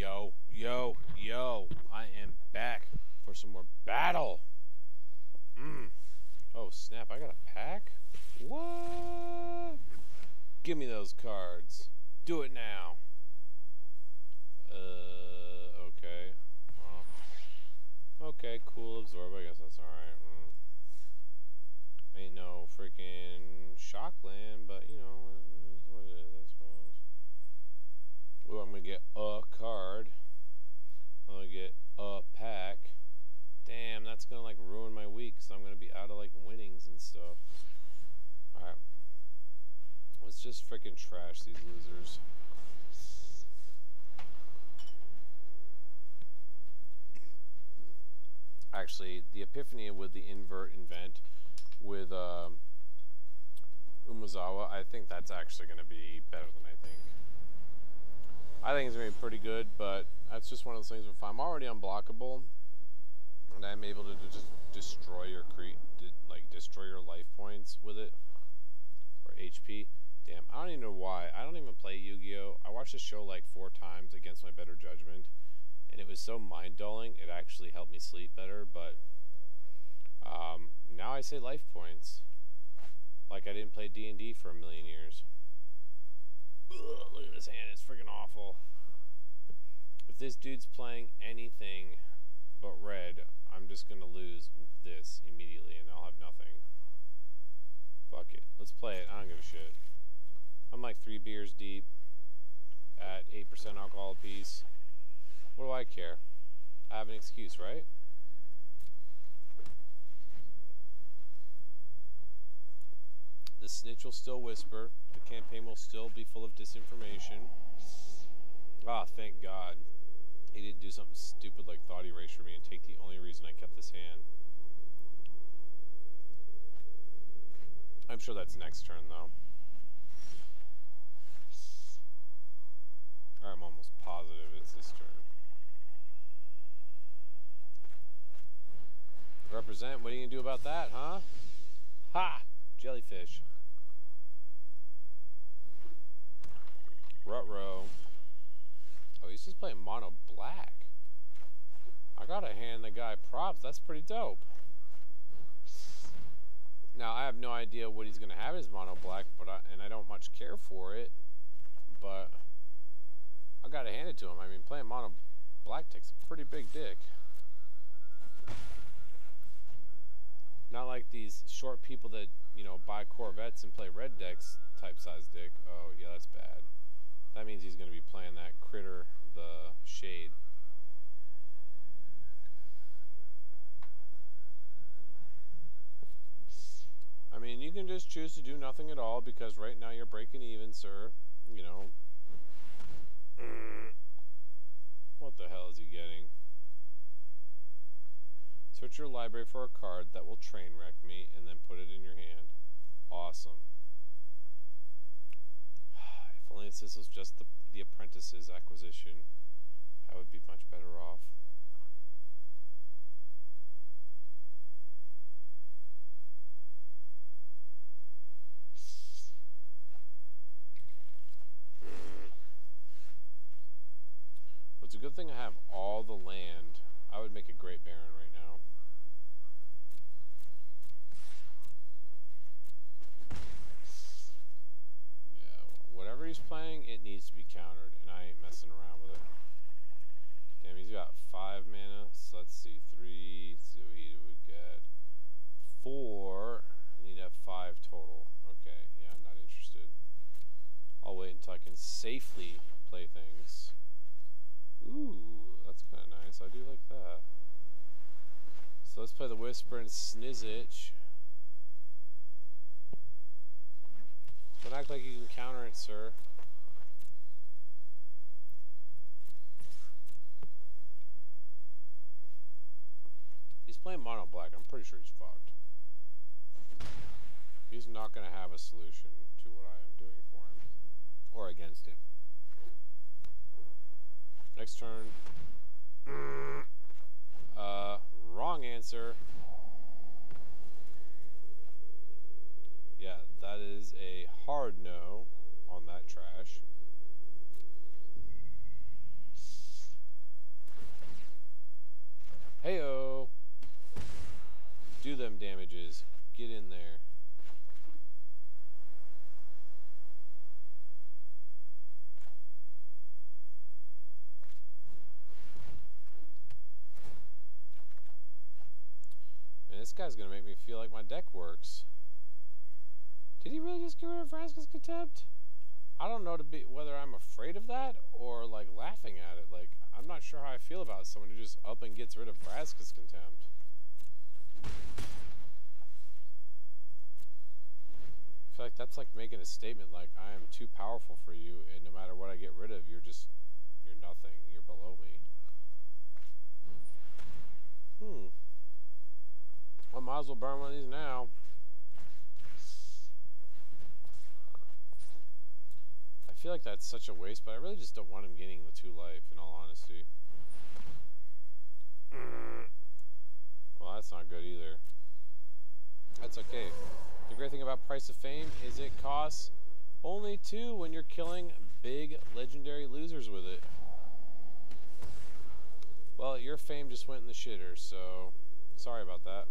Yo, yo, yo. I am back for some more battle. Oh, snap. I got a pack? What? Give me those cards. Do it now. Okay. Okay, cool. Absorb. I guess that's alright. Ain't no freaking Shockland, but, you know, it is what it is, I suppose. Ooh, I'm gonna get a card. I'm gonna get a pack. Damn, that's gonna, like, ruin my week, so I'm gonna be out of, like, winnings and stuff. Alright. Let's just freaking trash these losers. Actually, the Epiphany with the invert invent with Umezawa, I think that's actually going to be better than I think. I think it's going to be pretty good, but that's just one of those things. If I'm already unblockable and I'm able to just destroy your destroy your life points with it, or HP, damn, I don't even know why. I don't even play Yu-Gi-Oh! I watched the show like 4 times against my better judgment, and it was so mind-dulling, it actually helped me sleep better, but now I say life points. Like I didn't play D&D for a million years. Ugh, look at this hand, it's freaking awful. If this dude's playing anything but red, I'm just gonna lose this immediately and I'll have nothing. Fuck it, let's play it, I don't give a shit. I'm like 3 beers deep at 8% alcohol apiece. What do I care? I have an excuse, right? The snitch will still whisper. The campaign will still be full of disinformation. Ah, thank God. He didn't do something stupid like thought erase for me and take the only reason I kept this hand. I'm sure that's next turn, though. Or I'm almost positive it's this turn. Represent, what are you gonna do about that, huh? Ha! Jellyfish. Ruh-roh. Oh, he's just playing mono black. I gotta hand the guy props, that's pretty dope. Now, I have no idea what he's gonna have in his mono black, and I don't much care for it, but I gotta hand it to him. I mean, playing mono black takes a pretty big dick. Not like these short people that, you know, buy Corvettes and play red decks type size dick. Oh, yeah, that's bad. That means he's going to be playing that critter, the shade. I mean, you can just choose to do nothing at all because right now you're breaking even, sir. You know. What the hell is he getting? Search your library for a card that will train wreck me and then put it in your hand. Awesome. If only this was just the Apprentice's acquisition, I would be much better off. Well, it's a good thing I have all the land. I would make a great Baron right now. Whatever he's playing, it needs to be countered, and I ain't messing around with it. Damn, he's got 5 mana, so let's see, 3, so he would get 4, and he'd have 5 total. Okay, yeah, I'm not interested. I'll wait until I can safely play things. Ooh, that's kind of nice, I do like that. So let's play the Whisper and Snizzitch. Don't act like you can counter it, sir. He's playing mono black. I'm pretty sure he's fucked. He's not going to have a solution to what I am doing for him. Or against him. Next turn. Wrong answer. Yeah, that is a hard no on that trash. this guy's gonna make me feel like my deck works. Did he really just get rid of Vraska's Contempt? I don't know whether I'm afraid of that or like laughing at it. Like, I'm not sure how I feel about someone who just up and gets rid of Vraska's Contempt. I feel like that's like making a statement like, I am too powerful for you, and no matter what I get rid of, you're nothing. You're below me. I might as well burn one of these now. I feel like that's such a waste, but I really just don't want him getting the 2 life, in all honesty. Well, that's not good either. That's okay. The great thing about Price of Fame is it costs only 2 when you're killing big legendary losers with it. Well, your fame just went in the shitter, so sorry about that.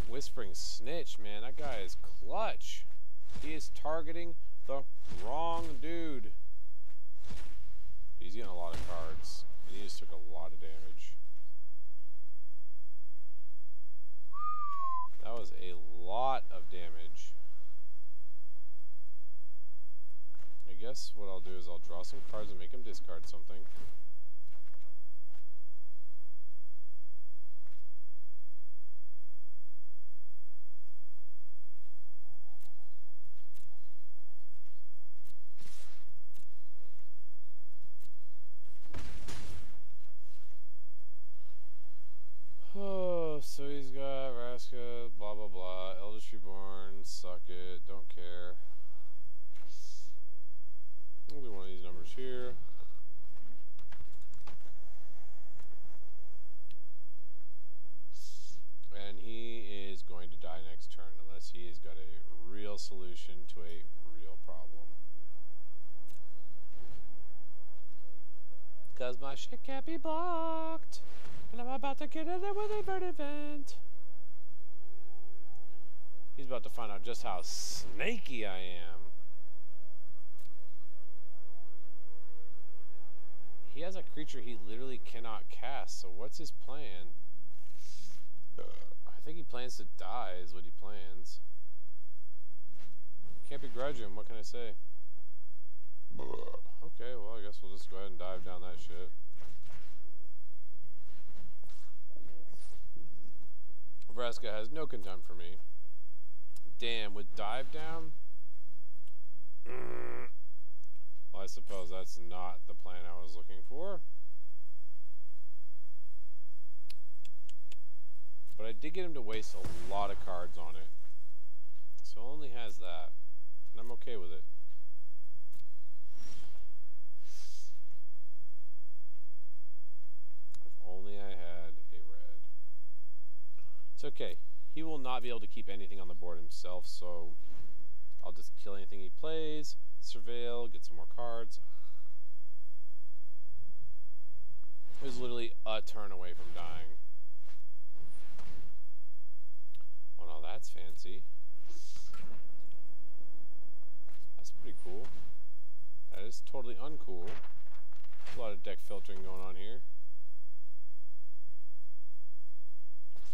Whispering Snitch, man, that guy is clutch. He is targeting the wrong dude. He's getting a lot of cards, and he just took a lot of damage. That was a lot of damage. I guess what I'll do is I'll draw some cards and make him discard something. So he's got Vraska, blah blah blah, Eldritch Reborn, suck it, don't care. We'll do one of these numbers here. And he is going to die next turn unless he has got a real solution to a real problem. Cause my shit can't be blocked. And I'm about to get in there with a bird event. He's about to find out just how snaky I am. He has a creature he literally cannot cast, so what's his plan? I think he plans to die is what he plans. Can't begrudge him, what can I say? Okay, well I guess we'll just go ahead and dive down that shit. Vraska has no contempt for me. Damn, with dive down? Well, I suppose that's not the plan I was looking for. But I did get him to waste a lot of cards on it. So it only has that. And I'm okay with it. If only I had a red. It's okay. He will not be able to keep anything on the board himself, so I'll just kill anything he plays, surveil, get some more cards. It was literally a turn away from dying. Oh no, that's fancy. That's pretty cool. That is totally uncool. A lot of deck filtering going on here.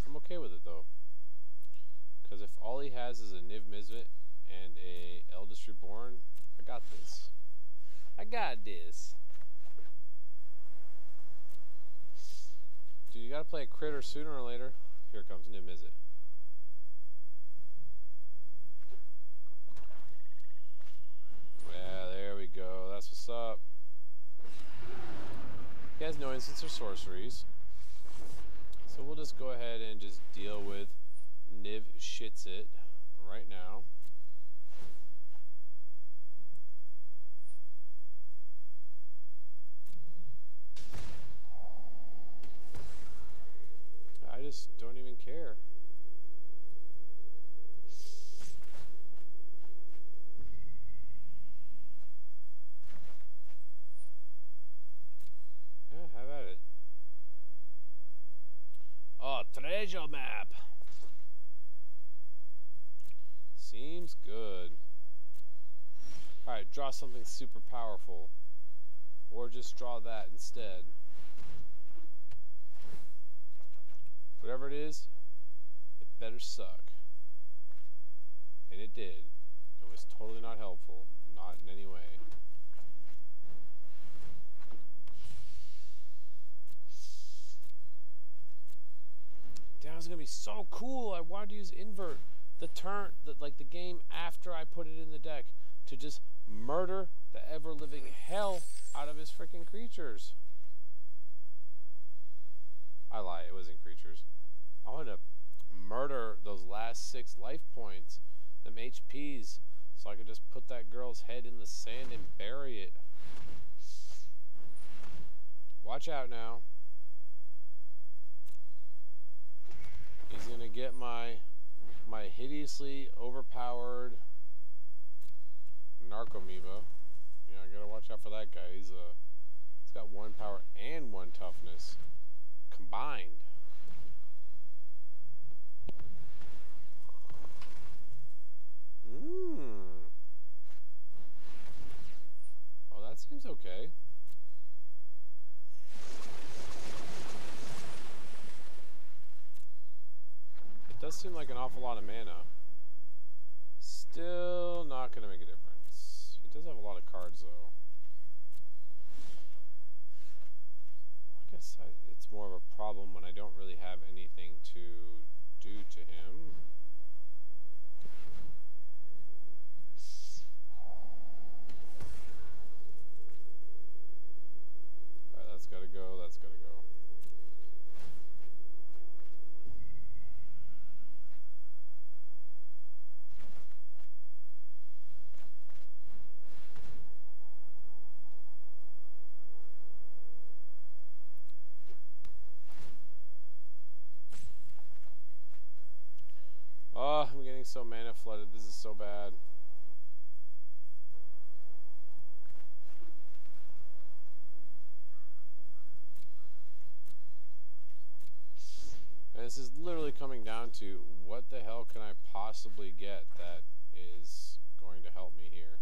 I'm okay with it though. Because if all he has is a Niv Mizzet and a Eldritch Reborn, I got this. I got this. Dude, you gotta play a critter sooner or later. Here comes Niv Mizzet. Yeah, there we go. That's what's up. He has no instants or sorceries. So we'll just go ahead and just deal with Niv shits it right now. I just don't even care. Yeah, have at it. Oh, treasure map. Seems good. Alright, draw something super powerful. or just draw that instead. Whatever it is, it better suck. And it did. It was totally not helpful. Not in any way. That was gonna be so cool. I wanted to use invert the game after I put it in the deck to just murder the ever-living hell out of his freaking creatures. I lie, it wasn't creatures. I wanted to murder those last 6 life points, them HPs, so I could just put that girl's head in the sand and bury it. Watch out now. He's gonna get my hideously overpowered Narcomoeba. Yeah, I gotta watch out for that guy. He's got 1 power and 1 toughness combined. Oh, that seems okay. It does seem like an awful lot of mana. Still not going to make a difference. He does have a lot of cards, though. I guess it's more of a problem when I don't really have anything to do to him. Alright, that's got to go. That's got to go. Oh, I'm getting so mana flooded. This is so bad. And this is literally coming down to what the hell can I possibly get that is going to help me here.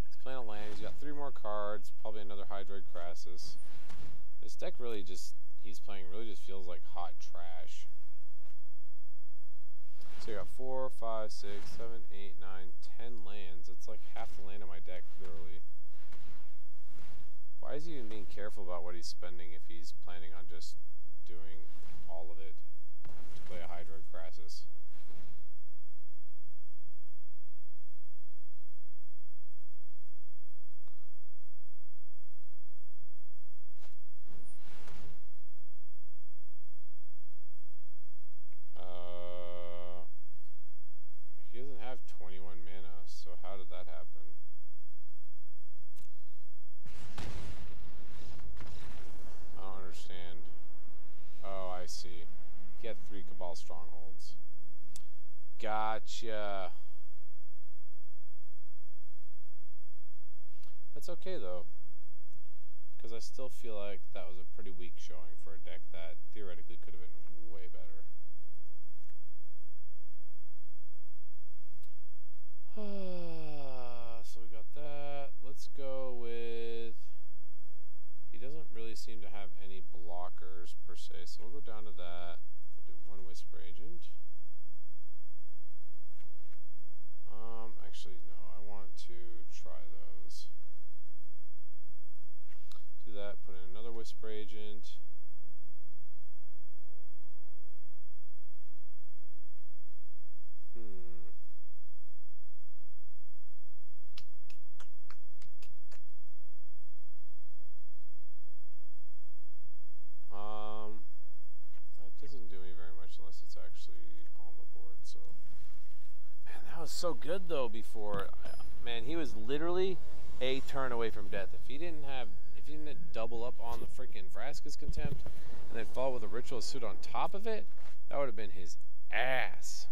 He's playing a land. He's got 3 more cards. Probably another Hydroid Crassus. This deck really just, he's playing really just feels like hot trash. So you got 4, 5, 6, 7, 8, 9, 10 lands. It's like half the land in my deck, literally. Why is he even being careful about what he's spending if he's planning on just doing all of it to play a Hydroid Crassus? He doesn't have 21 mana, so how did that happen? I don't understand. Oh, I see. Get 3 Cabal Strongholds. Gotcha. That's okay, though. Because I still feel like that was a pretty weak showing for a deck that theoretically could have been way better. So we got that. Let's go with... He doesn't really seem to have any blockers per se, so we'll go down to that. We'll do 1 Whisper Agent. Actually, no. I want to try those. Do that. Put in another Whisper Agent. That doesn't do me very much unless it's actually on the board, so. Man, that was so good though before. Man, he was literally a turn away from death. If he didn't double up on the freaking Vraska's Contempt and then follow with a Ritual Suit on top of it, that would have been his ass.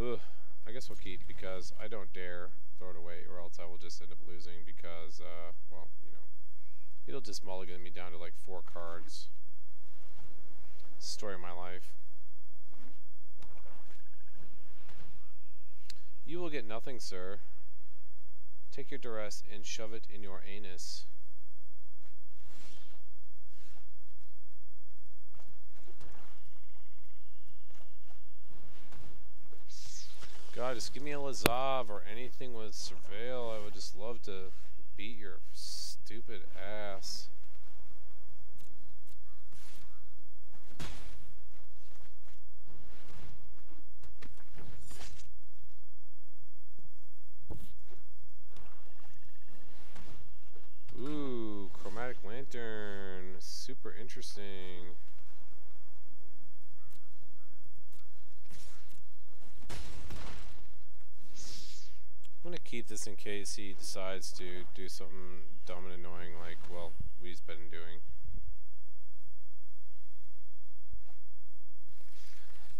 Ugh. I guess we'll keep because I don't dare throw it away or else I will just end up losing because, well, you know, it'll just mulligan me down to like 4 cards. Story of my life. You will get nothing, sir. Take your duress and shove it in your anus. God, just give me a Lazav or anything with SURVEIL. I would just love to beat your stupid ass. Ooh, chromatic lantern. Super interesting. I'm gonna keep this in case he decides to do something dumb and annoying like, well, we've been doing.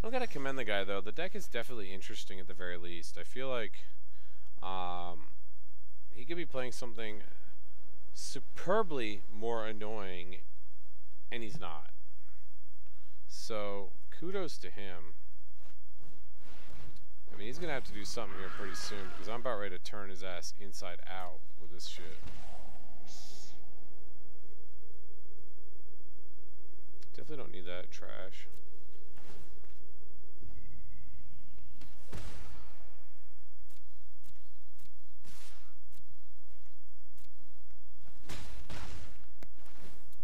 I gotta commend the guy though. The deck is definitely interesting at the very least. I feel like he could be playing something superbly more annoying, and he's not. So kudos to him. I mean, he's gonna have to do something here pretty soon because I'm about ready to turn his ass inside out with this shit. Definitely don't need that trash.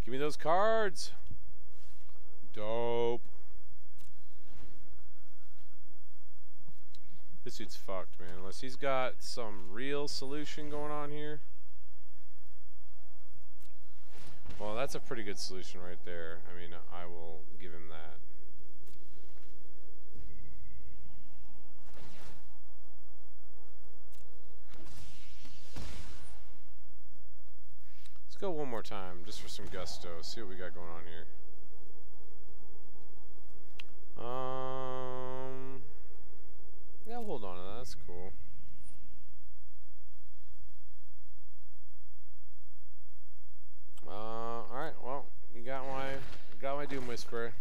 Give me those cards. Dope. This dude's fucked, man. Unless he's got some real solution going on here. Well, that's a pretty good solution right there. I mean, I will give him that. Let's go one more time, just for some gusto. See what we got going on here. Yeah, I'll hold on to that. That's cool. Alright, well, you got my Doom Whisperer.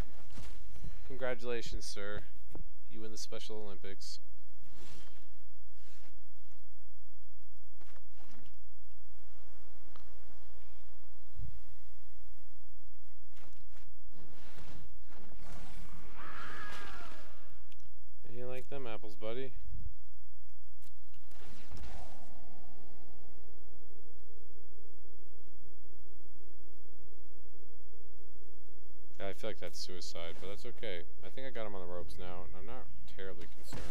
Congratulations, sir. You win the Special Olympics. You like them apples, buddy? Yeah, I feel like that's suicide, but that's okay. I think I got him on the ropes now, and I'm not terribly concerned.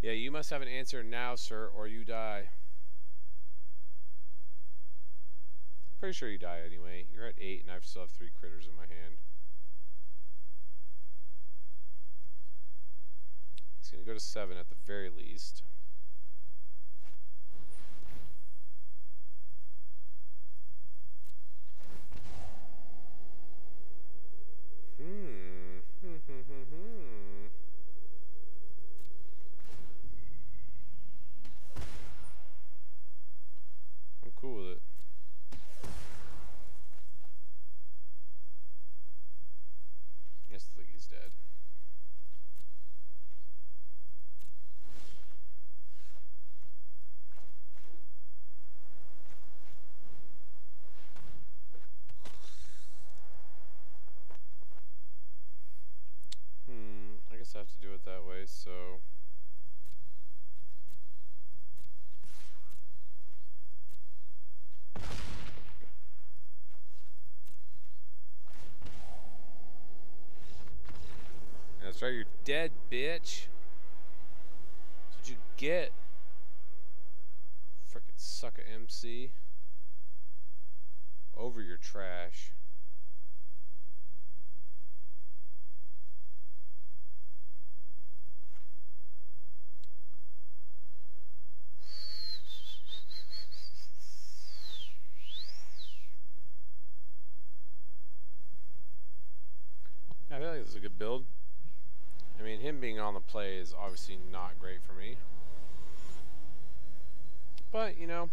Yeah, you must have an answer now, sir, or you die. I'm pretty sure you die anyway. You're at 8, and I still have 3 critters in my hand. He's going to go to 7 at the very least. I'm cool with it. I still think he's dead. I guess I have to do it that way, so... That's right, you're dead, bitch. That's what you get. Frickin' sucker MC. Over your trash. I feel like this is a good build. I mean, him being on the play is obviously not great for me. But, you know,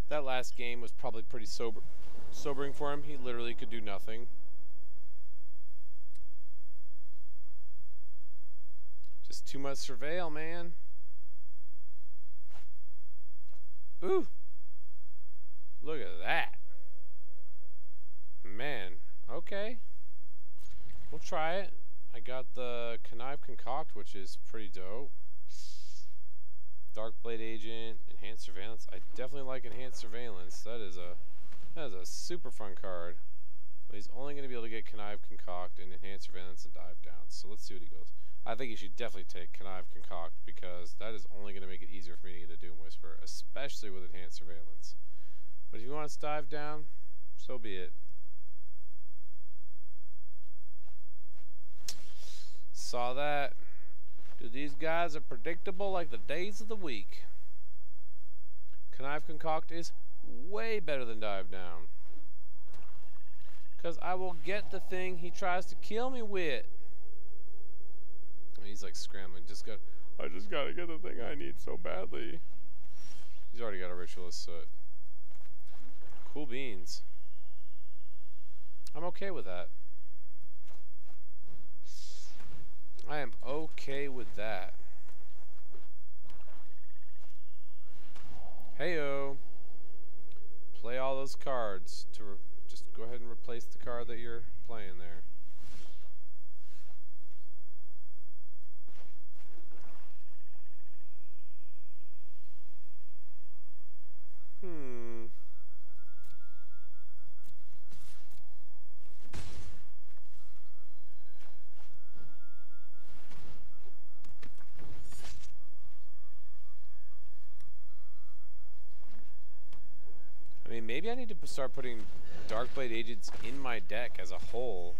That last game was probably pretty sobering for him. He literally could do nothing. Just too much SURVEIL, man. Ooh. Look at that. Man. Okay. We'll try it. I got the Kptkrunch, which is pretty dope. Darkblade Agent, Enhanced Surveillance. I definitely like Enhanced Surveillance. That is a super fun card. Well, he's only going to be able to get Kptkrunch and Enhanced Surveillance and Dive Down. So let's see what he goes. I think you should definitely take Kptkrunch because that is only going to make it easier for me to get a Doom Whisper, especially with Enhanced Surveillance. But if you want us to dive down, so be it. Saw that. Dude, these guys are predictable like the days of the week. Kptkrunch is way better than Dive Down. Because I will get the thing he tries to kill me with. He's like scrambling. I just gotta get the thing I need so badly. He's already got a Ritualist Soot. Cool beans. I'm okay with that. I am okay with that. Heyo. Play all those cards to just go ahead and replace the card that you're playing there. I mean, maybe I need to start putting Darkblade Agents in my deck as a whole.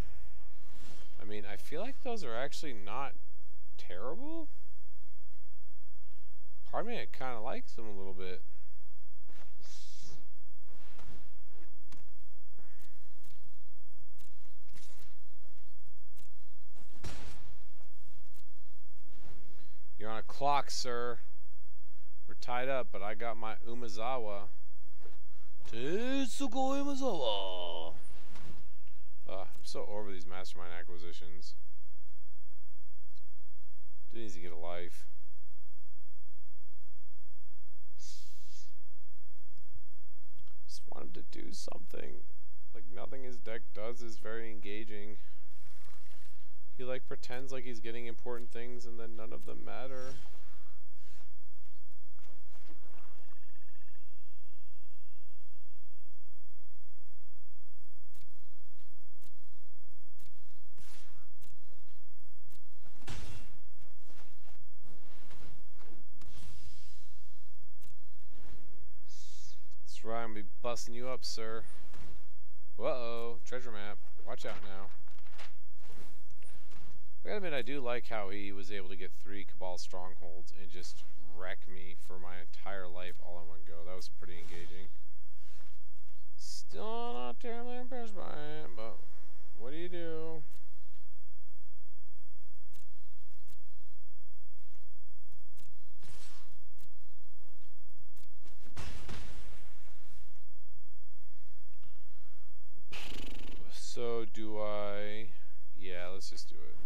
I mean, I feel like those are actually not terrible. Part of me kind of likes them a little bit. You're on a clock, sir. We're tied up, but I got my Umezawa. Tetsuko Umezawa. I'm so over these Mastermind acquisitions. Dude needs to get a life. Just want him to do something. Like, nothing his deck does is very engaging. He like pretends like he's getting important things and then none of them matter. That's right, I'm gonna be busting you up, sir. Uh-oh, treasure map. Watch out now. I gotta admit, I do like how he was able to get 3 Cabal Strongholds and just wreck me for my entire life all in one go. That was pretty engaging. Still not terribly impressed by it, but what do you do? So do I... Yeah, let's just do it.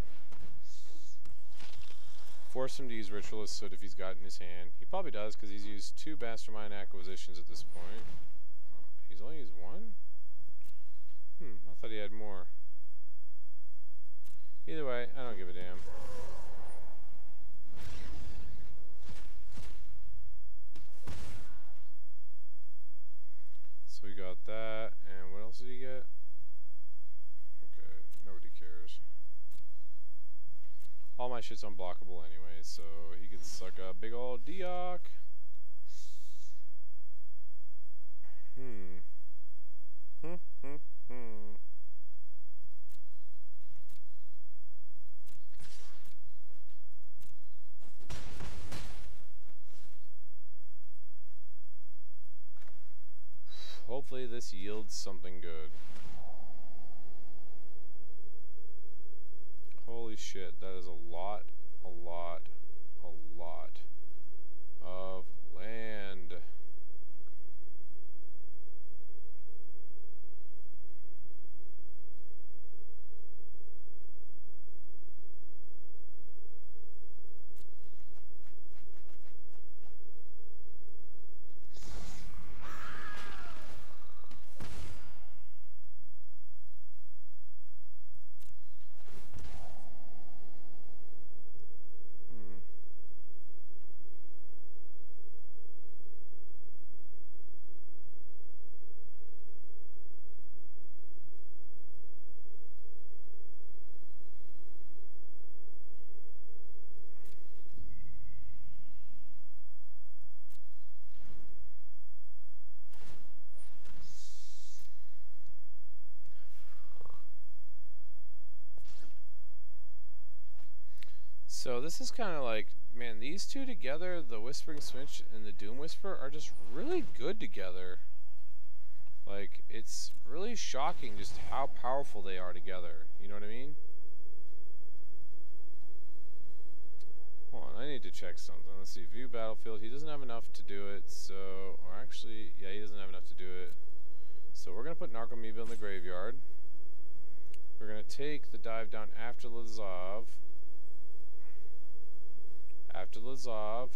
Force him to use Ritualist Soot if he's got it in his hand. He probably does because he's used 2 Mastermind acquisitions at this point. Oh, he's only used 1? I thought he had more. Either way, I don't give a damn. So we got that, and what else did he get? Okay, nobody cares. All my shit's unblockable anyway, so he can suck a big old Deock. Hopefully this yields something good. Holy shit, that is a lot of land. So this is kind of like, man, these two together, the Whispering Switch and the Doom Whisper, are just really good together. Like, it's really shocking just how powerful they are together. You know what I mean? Hold on, I need to check something. Let's see, view battlefield. He doesn't have enough to do it, so... Or actually, yeah, he doesn't have enough to do it. So we're going to put Narcomoeba in the graveyard. We're going to take the dive down after Lazov. After Lazov.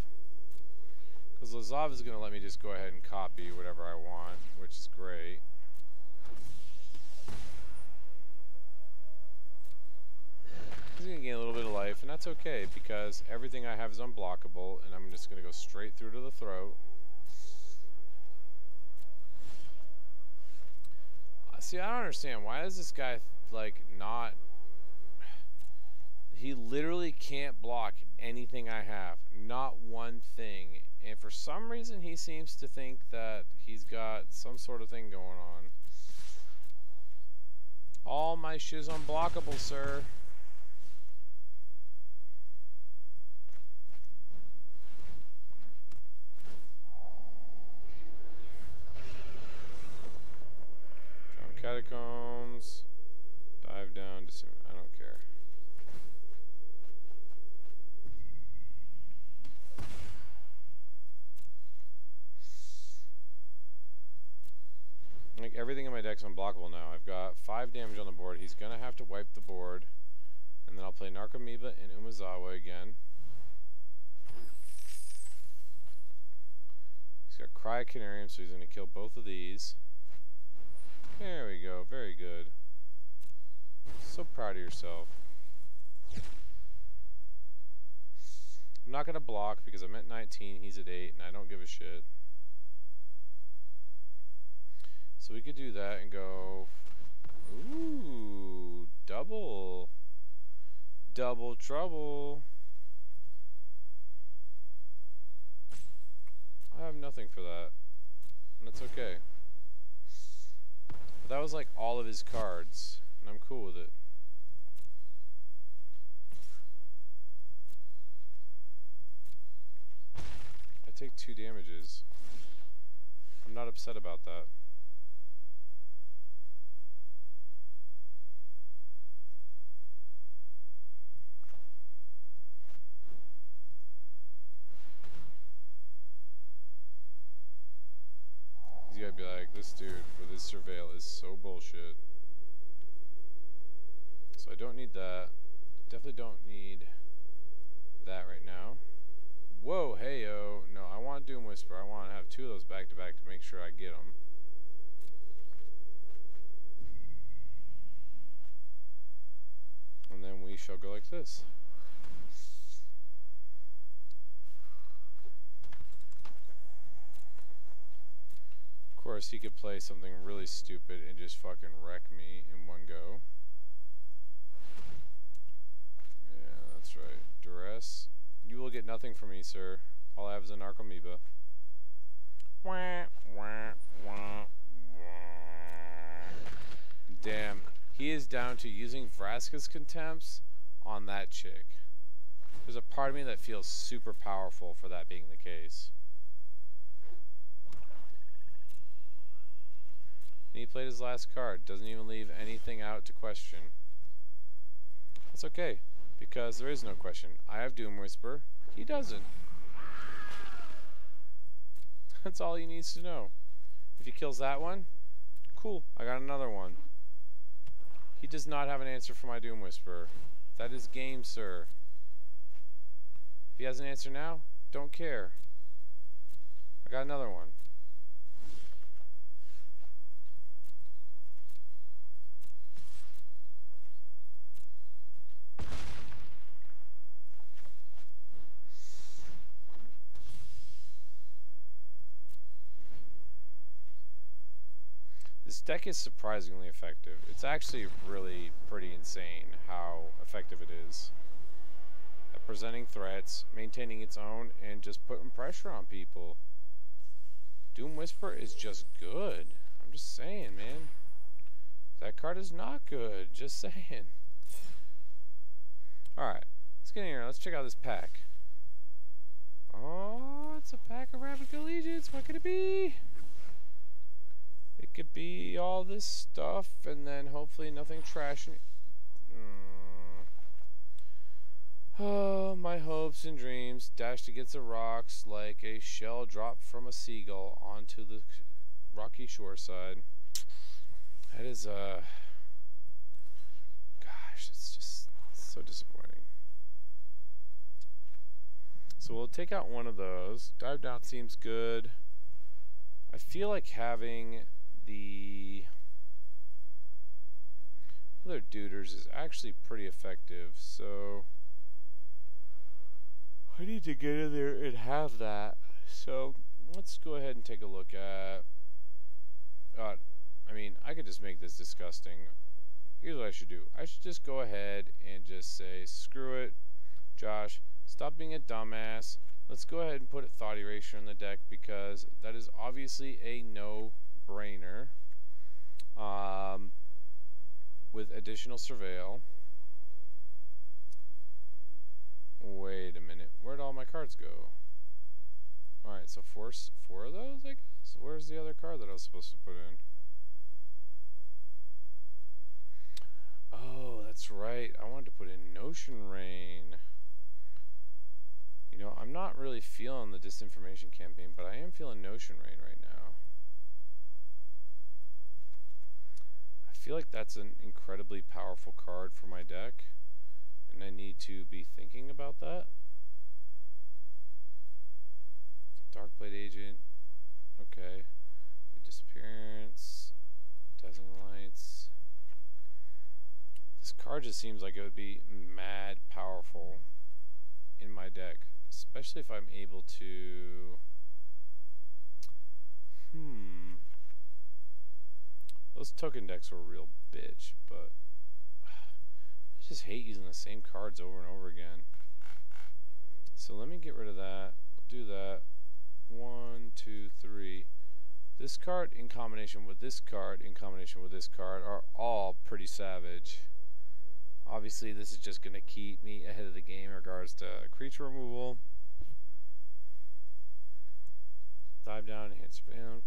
Because Lazov is going to let me just go ahead and copy whatever I want, which is great. He's going to gain a little bit of life, and that's okay, because everything I have is unblockable, and I'm just going to go straight through to the throat. See, I don't understand. Why is this guy, like, not... He literally can't block anything I have. Not one thing. And for some reason, he seems to think that he's got some sort of thing going on. All my shit's unblockable, sir. Catacombs, dive down, I don't care. Like, everything in my deck's unblockable now. I've got 5 damage on the board. He's gonna have to wipe the board, and then I'll play Narcomoeba and Umezawa again. He's got Cryocanarium, so he's gonna kill both of these. There we go, very good. So proud of yourself. I'm not going to block because I'm at 19, he's at 8, and I don't give a shit. So we could do that and go... Ooh, double. Double trouble. I have nothing for that. And that's okay. But that was like all of his cards, and I'm cool with it. I take 2 damages. I'm not upset about that. You gotta be like, this dude with his SURVEIL is so bullshit. So I don't need that. Definitely don't need that right now. Whoa, hey yo. No, I want Doom Whisper. I want to have 2 of those back to back to make sure I get them. And then we shall go like this. Of course, he could play something really stupid and just fucking wreck me in one go. Yeah, that's right. Duress. You will get nothing from me, sir. All I have is a Narcomoeba. Damn. He is down to using Vraska's Contempts on that chick. There's a part of me that feels super powerful for that being the case. And he played his last card. Doesn't even leave anything out to question. That's okay, because there is no question. I have Doom Whisper. He doesn't. That's all he needs to know. If he kills that one, cool, I got another one. He does not have an answer for my Doom Whisperer. That is game, sir. If he has an answer now, don't care. I got another one. This deck is surprisingly effective. It's actually really pretty insane how effective it is at presenting threats, maintaining its own, and just putting pressure on people. Doom Whisper is just good. I'm just saying, man. That card is not good. Just saying. Alright. Let's get in here. Let's check out this pack. Oh, it's a pack of Rapid Collegiates. What could it be? It could be all this stuff, and then hopefully nothing trash. Oh, my hopes and dreams dashed against the rocks like a shell dropped from a seagull onto the rocky shoreside. That is, gosh, it's just so disappointing. So we'll take out one of those. Dive down seems good. I feel like having the other duders is actually pretty effective, so I need to get in there and have that. So let's go ahead and take a look at I mean, I could just make this disgusting. Here's what I should do. I should just go ahead and just say, screw it, Josh, stop being a dumbass. Let's go ahead and put a Thought Eraser in the deck because that is obviously a no-brainer. With additional Surveil. Wait a minute. Where'd all my cards go? Alright, so four of those, I guess? Where's the other card that I was supposed to put in? Oh, that's right. I wanted to put in Notion Rain. You know, I'm not really feeling the Disinformation Campaign, but I am feeling Notion Rain right now. I feel like that's an incredibly powerful card for my deck, and I need to be thinking about that. Darkblade Agent. Okay. Disappearance. Dazzling Lights. This card just seems like it would be mad powerful in my deck, especially if I'm able to... Those token decks were a real bitch, but I just hate using the same cards over and over again. So let me get rid of that. We'll do that. 1, 2, 3. This card in combination with this card in combination with this card are all pretty savage. Obviously, this is just going to keep me ahead of the game in regards to creature removal. Dive down, hit Surveil.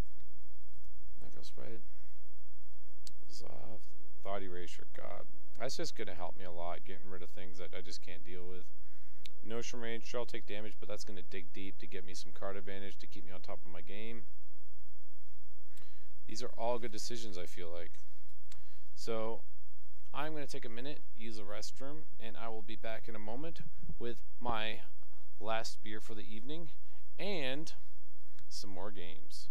Never spread. Thought Erasure, God. That's just going to help me a lot, getting rid of things that I just can't deal with. Notion Range, sure, I'll take damage, but that's going to dig deep to get me some card advantage to keep me on top of my game. These are all good decisions, I feel like. So I'm going to take a minute, use the restroom, and I will be back in a moment with my last beer for the evening and some more games.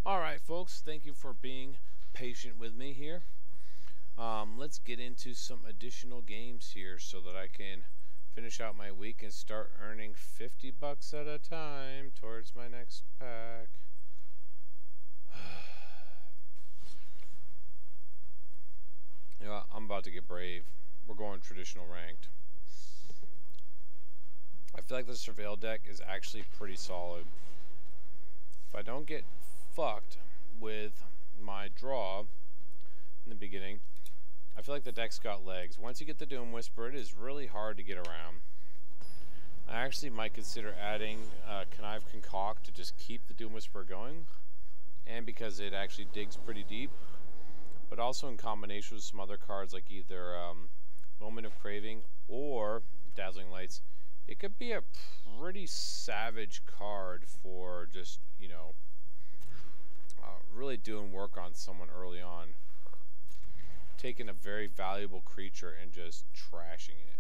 Alright folks, thank you for being patient with me here. Let's get into some additional games here so that I can finish out my week and start earning 50 bucks at a time towards my next pack. You know, I'm about to get brave. We're going traditional ranked. I feel like the SURVEIL deck is actually pretty solid. If I don't get fucked with my draw in the beginning, I feel like the deck's got legs. Once you get the Doom Whisper, it is really hard to get around. I actually might consider adding Connive Concoct to just keep the Doom Whisper going, and because it actually digs pretty deep, but also in combination with some other cards like either Moment of Craving or Dazzling Lights, it could be a pretty savage card for just, you know, really doing work on someone early on. Taking a very valuable creature and just trashing it.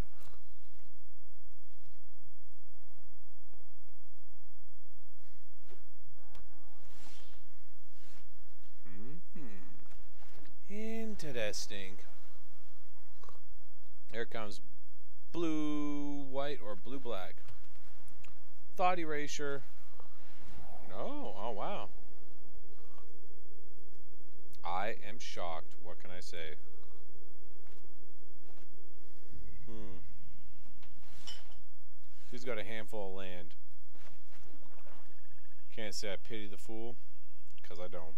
Interesting. Here comes blue, white, or blue, black. Thought Erasure. No. Oh, wow. I am shocked. What can I say? He's got a handful of land. Can't say I pity the fool, because I don't.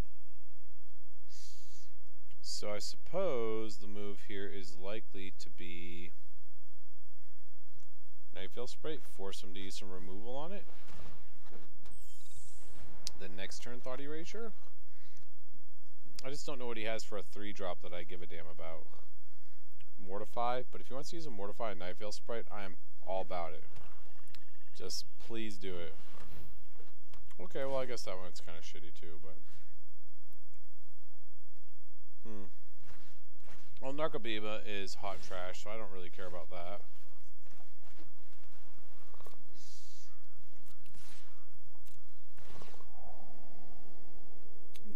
So I suppose the move here is likely to be Nightveil Sprite, force him to use some removal on it. The next turn, Thought Erasure. I just don't know what he has for a 3-drop that I give a damn about. Mortify, but if he wants to use a Mortify and Nightveil Sprite, I am all about it. Just please do it. Okay, well I guess that one's kind of shitty too, but... Well, Narcomoeba is hot trash, so I don't really care about that.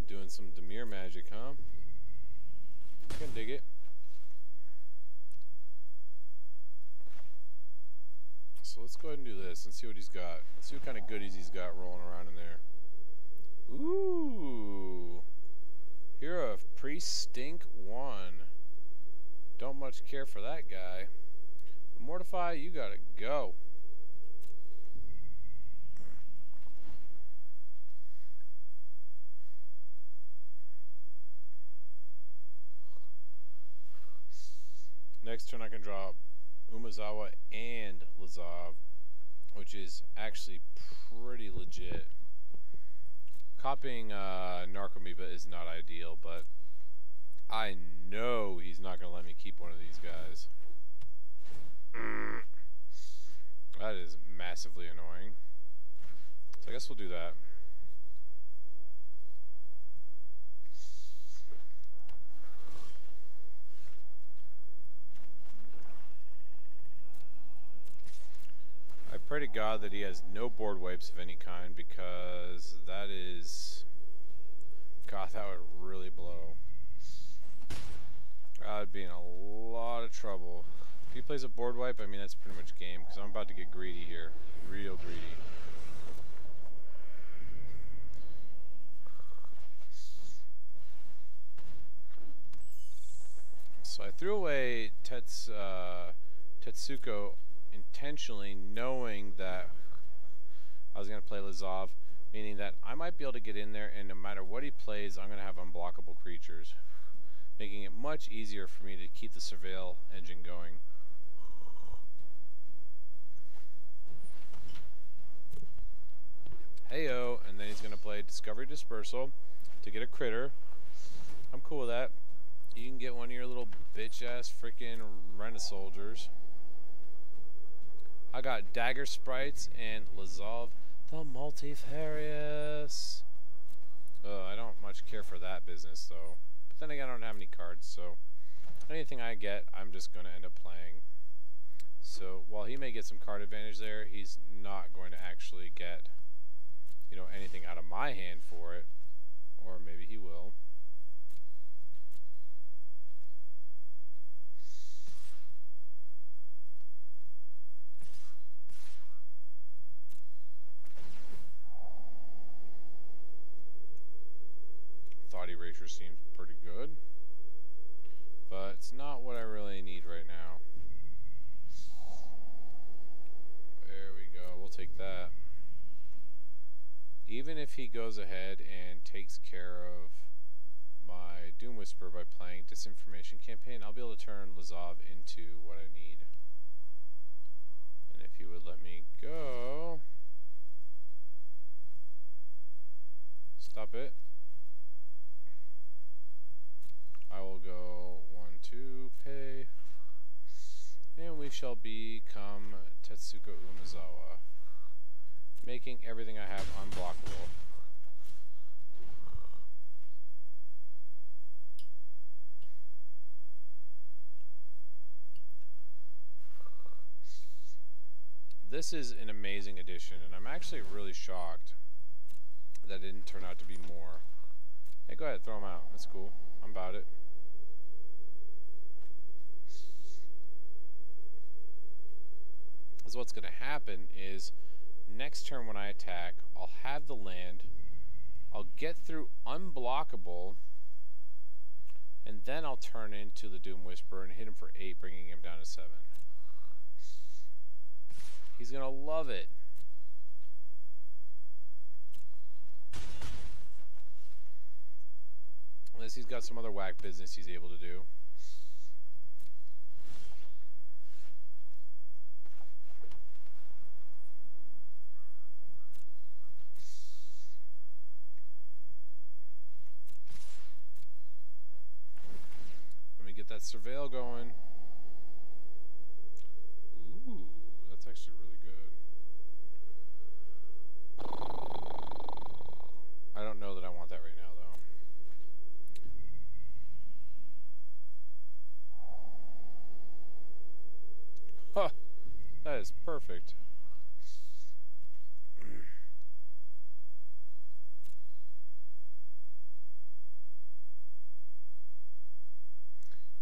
Doing some Dimir magic, huh? I can dig it. So let's go ahead and do this and see what he's got. Let's see what kind of goodies he's got rolling around in there. Ooh. Hero of Priest Stink 1. Don't much care for that guy. But Mortify, you gotta go. Next turn I can draw Umezawa and Lazav, which is actually pretty legit. Copying Narcomoeba is not ideal, but I know he's not going to let me keep one of these guys. That is massively annoying. So I guess we'll do that. I pray to God that he has no board wipes of any kind, because that is... God, that would really blow. I would be in a lot of trouble. If he plays a board wipe, I mean, that's pretty much game, because I'm about to get greedy here. Real greedy. So I threw away Tetsuko intentionally, knowing that I was going to play Lazav, meaning that I might be able to get in there, and no matter what he plays, I'm going to have unblockable creatures, making it much easier for me to keep the SURVEIL engine going. Heyo, and then he's going to play Discovery Dispersal to get a critter. I'm cool with that. You can get one of your little bitch-ass freaking Rena-Soldiers. I got Dagger Sprites and Lazav the Multifarious. I don't much care for that business, though. But then again, I don't have any cards, so anything I get, I'm just going to end up playing. So while he may get some card advantage there, he's not going to actually get, you know, anything out of my hand for it. Or maybe he will. Thought erasure seems pretty good, but it's not what I really need right now. There we go, we'll take that. Even if he goes ahead and takes care of my Doom Whisperer by playing Disinformation Campaign, I'll be able to turn Lazov into what I need. And if he would let me go... Stop it. I will go 1, 2, pay. And we shall become Tetsuko Umezawa, making everything I have unblockable. This is an amazing addition, and I'm actually really shocked that it didn't turn out to be more. Hey, go ahead, throw them out. That's cool. I'm about it. Because what's going to happen is next turn when I attack, I'll have the land, I'll get through unblockable, and then I'll turn into the Doom Whisperer and hit him for 8, bringing him down to 7. He's going to love it. Unless he's got some other whack business he's able to do. Let me get that SURVEIL going. Ooh, that's actually really good. I don't know that I want that right now, though. Huh, that is perfect.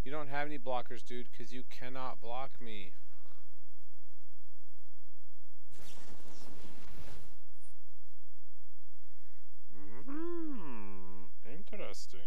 You don't have any blockers, dude, because you cannot block me. Interesting.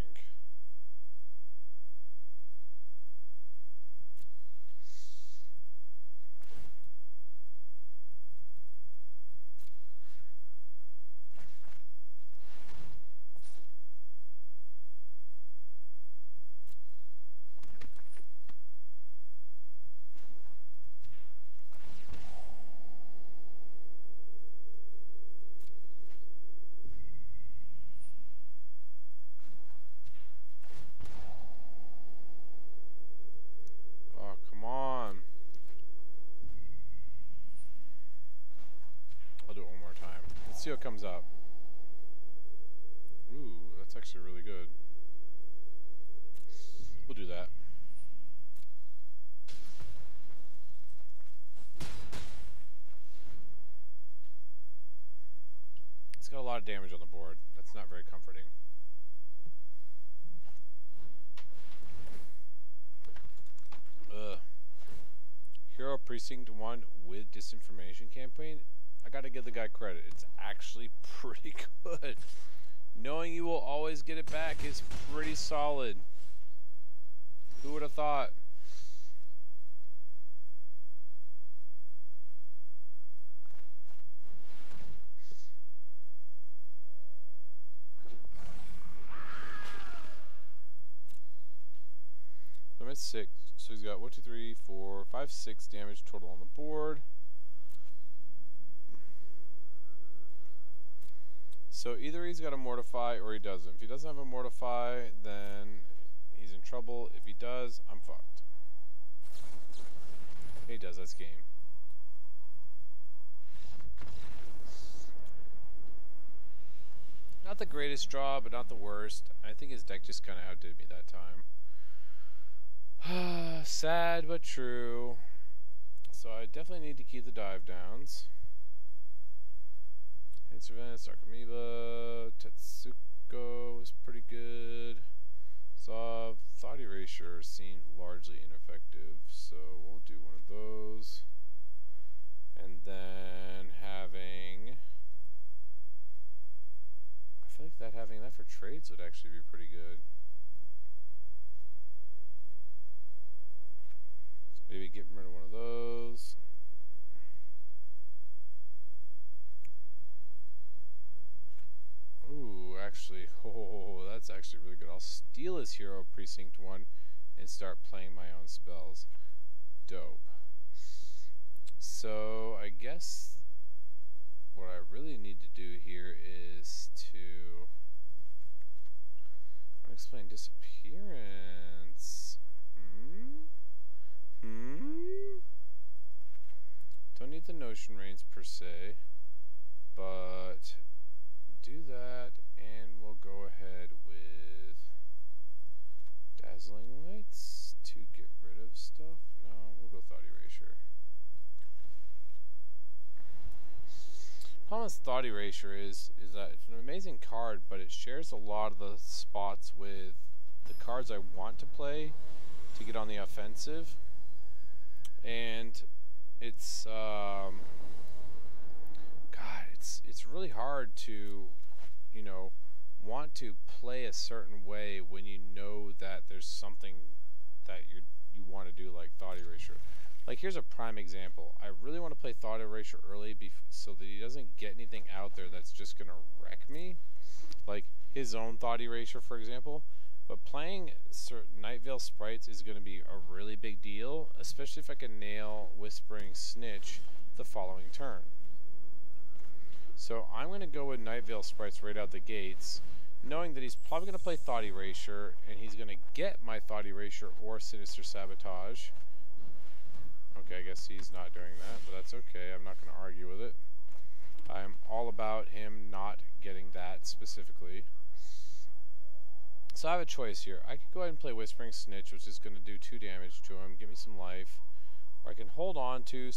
Let's see what comes up. Ooh, that's actually really good. We'll do that. It's got a lot of damage on the board. That's not very comforting. Ugh. Hero Precinct 1 with Disinformation Campaign. I gotta give the guy credit. It's actually pretty good. Knowing you will always get it back is pretty solid. Who would have thought? Limit 6. So he's got 1, 2, 3, 4, 5, 6 damage total on the board. So either he's got a Mortify or he doesn't. If he doesn't have a Mortify, then he's in trouble. If he does, I'm fucked. If he does, that's game. Not the greatest draw, but not the worst. I think his deck just kind of outdid me that time. Sad but true. So I definitely need to keep the dive downs. Hits Events, Dark Amoeba, Tetsuko. Echo was pretty good. So Thought Erasure seemed largely ineffective, so we'll do one of those. And then having, I feel like having that for trades would actually be pretty good. Maybe get rid of one of those. Ooh, actually, oh, that's actually really good. I'll steal his hero, Precinct 1, and start playing my own spells. Dope. So, I guess what I really need to do here is to unexplained disappearance. Don't need the notion reigns per se, but do that, and we'll go ahead with dazzling lights to get rid of stuff. No, we'll go thought erasure. Problem with thought erasure is that it's an amazing card, but it shares a lot of the spots with the cards I want to play to get on the offensive, and it's it's really hard to, you know, want to play a certain way when you know that there's something that you want to do, like thought erasure. Like, here's a prime example. I really want to play thought erasure early so that he doesn't get anything out there that's just gonna wreck me, like his own thought erasure, for example. But playing certain Night Veil sprites is going to be a really big deal, especially if I can nail Whispering Snitch the following turn. So I'm going to go with Night Veil sprites right out the gates, knowing that he's probably going to play Thought Erasure, and he's going to get my Thought Erasure or Sinister Sabotage. Okay, I guess he's not doing that, but that's okay. I'm not going to argue with it. I'm all about him not getting that specifically. So I have a choice here. I could go ahead and play Whispering Snitch, which is going to do 2 damage to him, give me some life. Or I can hold on to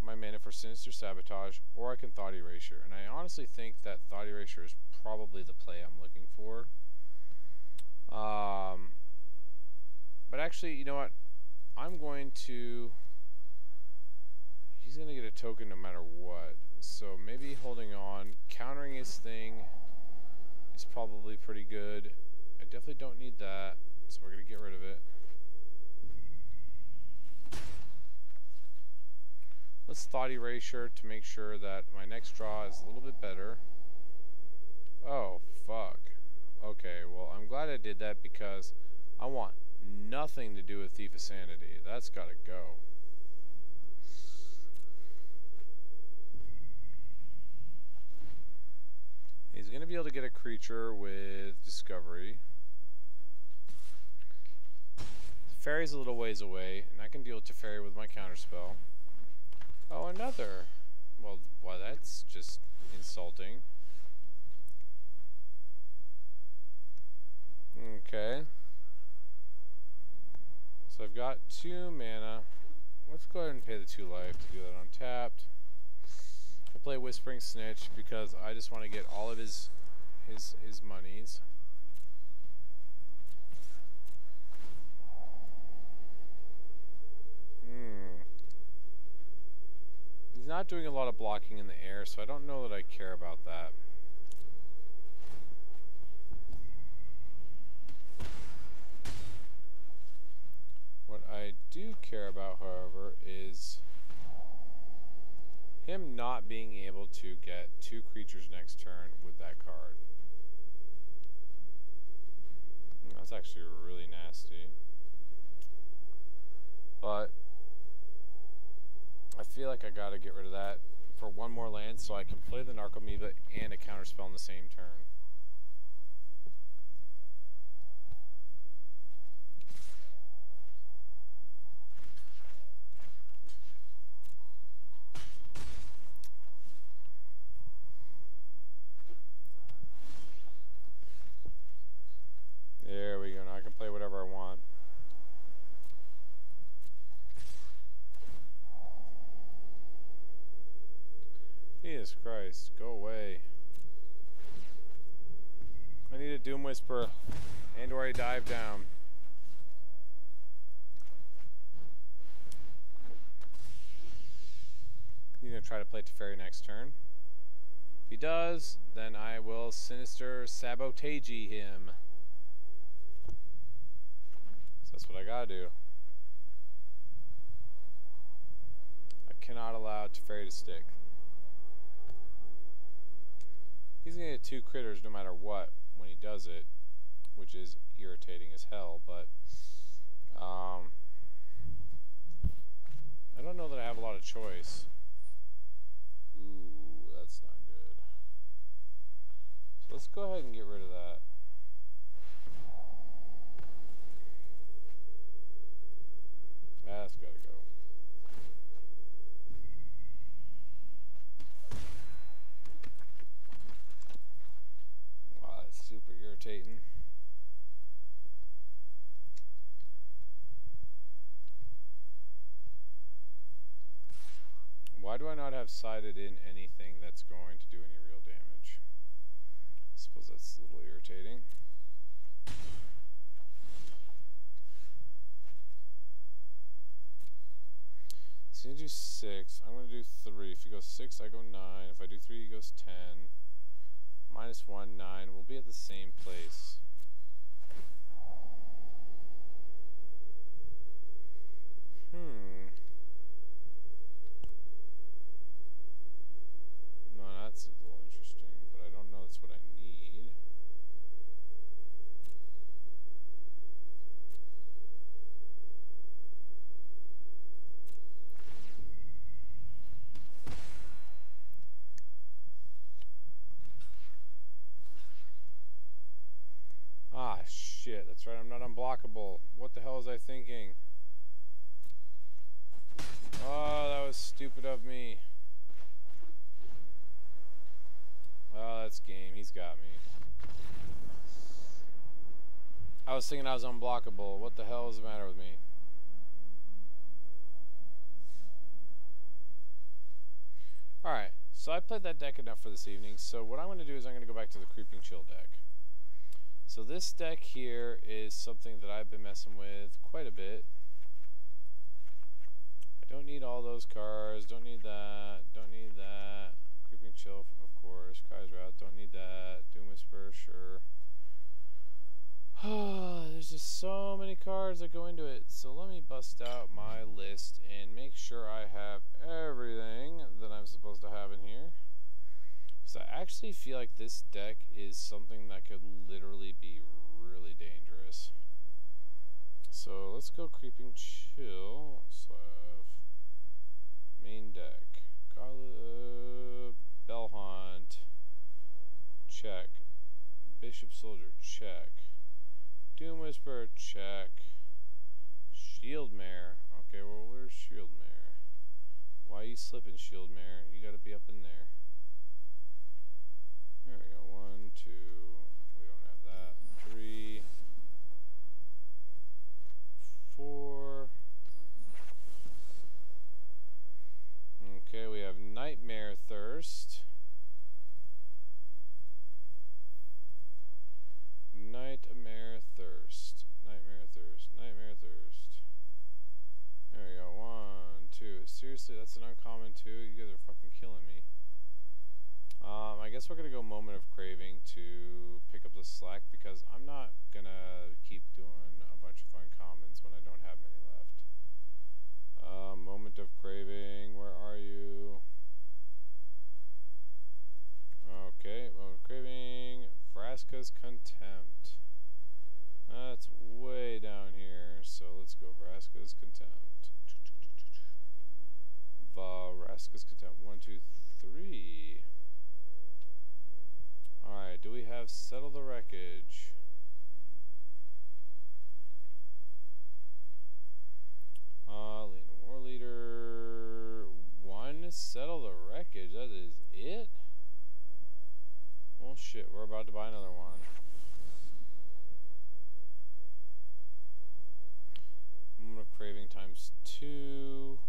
my mana for Sinister Sabotage, or I can Thought Erasure. And I honestly think that Thought Erasure is probably the play I'm looking for. But actually, you know what? I'm going to... He's going to get a token no matter what. So maybe holding on, countering his thing is probably pretty good. I definitely don't need that, so we're going to get rid of it. Let's Thought Erasure to make sure that my next draw is a little bit better. Oh, fuck. Okay, well, I'm glad I did that because I want nothing to do with Thief of Sanity. That's got to go. He's going to be able to get a creature with Discovery. Teferi's a little ways away, and I can deal with Teferi with my counterspell. Oh, another. Well, that's just insulting. Okay. So I've got 2 mana. Let's go ahead and pay the 2 life to do that untapped. I'll play Whispering Snitch because I just want to get all of his monies. He's not doing a lot of blocking in the air, so I don't know that I care about that. What I do care about, however, is him not being able to get 2 creatures next turn with that card. That's actually really nasty. But I feel like I gotta get rid of that for 1 more land so I can play the Narcomoeba and a counterspell in the same turn. There we go. Now I can play whatever I want. Jesus Christ, go away. I need a Doom Whisper and or a dive down. He's going to try to play Teferi next turn. If he does, then I will Sinister Sabotage him. So that's what I gotta do. I cannot allow Teferi to stick. He's going to get 2 critters no matter what when he does it, which is irritating as hell, but I don't know that I have a lot of choice. Ooh, that's not good. So let's go ahead and get rid of that. That's gotta go. Wow, that's super irritating. Why do I not have sided in anything that's going to do any real damage? I suppose that's a little irritating. So you do 6. I'm going to do 3. If he goes 6, I go 9. If I do 3, he goes 10. -1, 9. We'll be at the same place. No, that's a little interesting, but I don't know that's what I need. Ah, shit, that's right, I'm not unblockable. What the hell was I thinking? Oh, that was stupid of me. Oh, that's game. He's got me. I was thinking I was unblockable. What the hell is the matter with me? Alright, so I played that deck enough for this evening. So what I'm going to do is I'm going to go back to the Creeping Chill deck. So this deck here is something that I've been messing with quite a bit. I don't need all those cards. Don't need that. Don't need that. Creeping Chill, of course. Kai's Route, don't need that. Doom Whisper, sure. There's just so many cards that go into it. So let me bust out my list and make sure I have everything that I'm supposed to have in here. Because I actually feel like this deck is something that could literally be really dangerous. So let's go Creeping Chill. So I have main deck. Garland, Bellhunt, check. Bishop Soldier, check. Doom Whisper, check. Shieldmare. Okay, well, where's Shieldmare? Why are you slipping, Shieldmare? You gotta be up in there. There we go. 1, 2. We don't have that. 3, 4. Okay, we have Nightmare Thirst. Nightmare Thirst. Nightmare Thirst. Nightmare Thirst. There we go. 1, 2. Seriously, that's an uncommon too? You guys are fucking killing me. I guess we're gonna go Moment of Craving to pick up the slack because I'm not gonna keep doing a bunch of uncommons when I don't have many left. Moment of Craving, where are you? Okay, Moment of Craving. Vraska's Contempt. That's way down here, so let's go Vraska's Contempt. Vraska's Contempt. 1, 2, 3. Alright, do we have Settle the Wreckage? Lean War Leader. 1, Settle the Wreckage. That is it? Well, shit, we're about to buy another one. Moment of Craving times 2.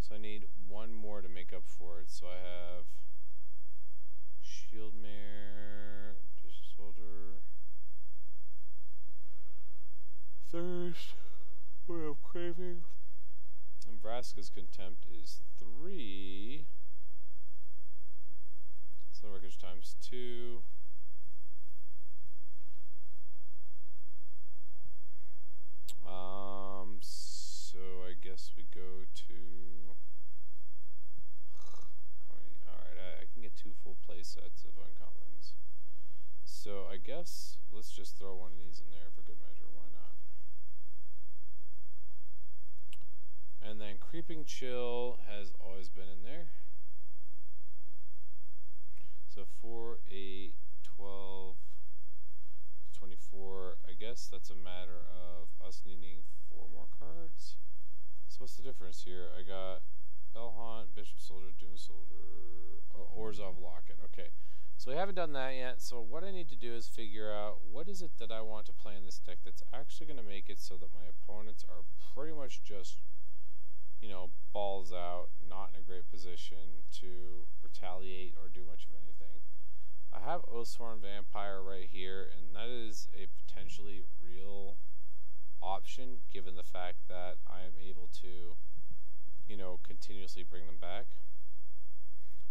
So I need 1 more to make up for it. So I have Shieldmare. saving. Nebraska's contempt is 3. So wreckage times 2. So I guess we go to how many? Alright, I can get 2 full play sets of uncommons. So I guess let's just throw one of these in there for good measure. Why not? And then Creeping Chill has always been in there. So 4, 8, 12, 24. I guess that's a matter of us needing 4 more cards. So what's the difference here? I got Elhaunt, Bishop Soldier, Doom Soldier, Orzhov Locket. Okay. So we haven't done that yet. So what I need to do is figure out what is it that I want to play in this deck that's actually going to make it so that my opponents are pretty much just, you know, balls out, not in a great position to retaliate or do much of anything. I have Oathsworn Vampire right here, and that is a potentially real option given the fact that I am able to, you know, continuously bring them back.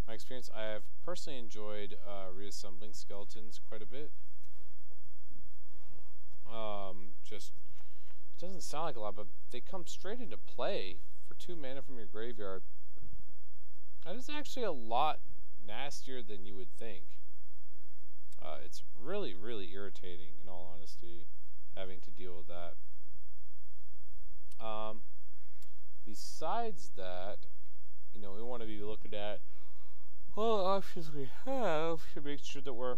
My experience, I have personally enjoyed reassembling skeletons quite a bit. Just, it doesn't sound like a lot, but they come straight into play for 2 mana from your graveyard. That is actually a lot nastier than you would think. It's really, really irritating, in all honesty, having to deal with that. Besides that, you know, we want to be looking at all the options we have to make sure that we're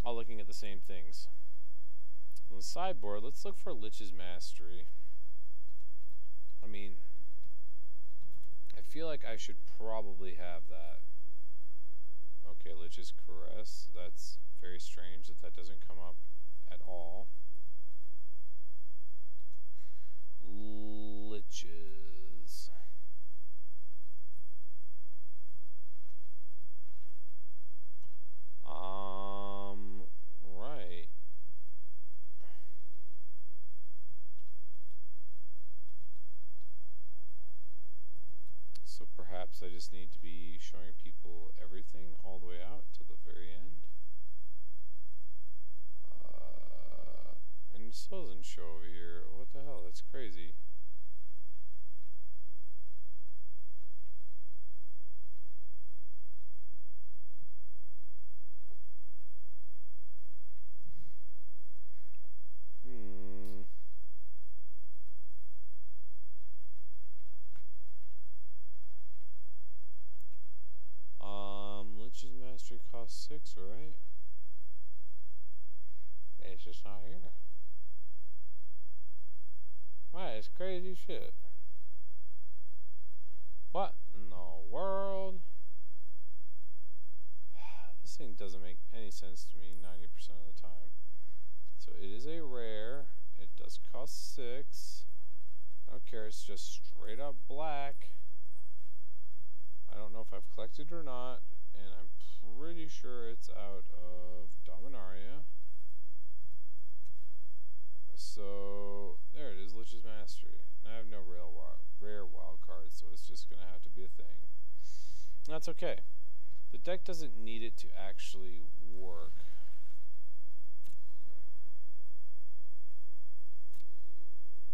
all looking at the same things. On the sideboard, let's look for Lich's Mastery. I mean, I feel like I should probably have that. Okay, Lich's Caress. That's very strange that that doesn't come up at all. Liches. Right. So perhaps I just need to be showing people everything all the way out to the very end. And it still doesn't show over here. What the hell? That's crazy. Lich's Mastery costs 6, right? It's just not here. Right, it's crazy shit. What in the world? This thing doesn't make any sense to me 90% of the time. So it is a rare. It does cost 6. I don't care, it's just straight up black. I don't know if I've collected or not, and I'm pretty sure it's out of Dominaria. So there it is, Lich's Mastery. And I have no rare wild cards, so it's just gonna have to be a thing. And that's okay. The deck doesn't need it to actually work.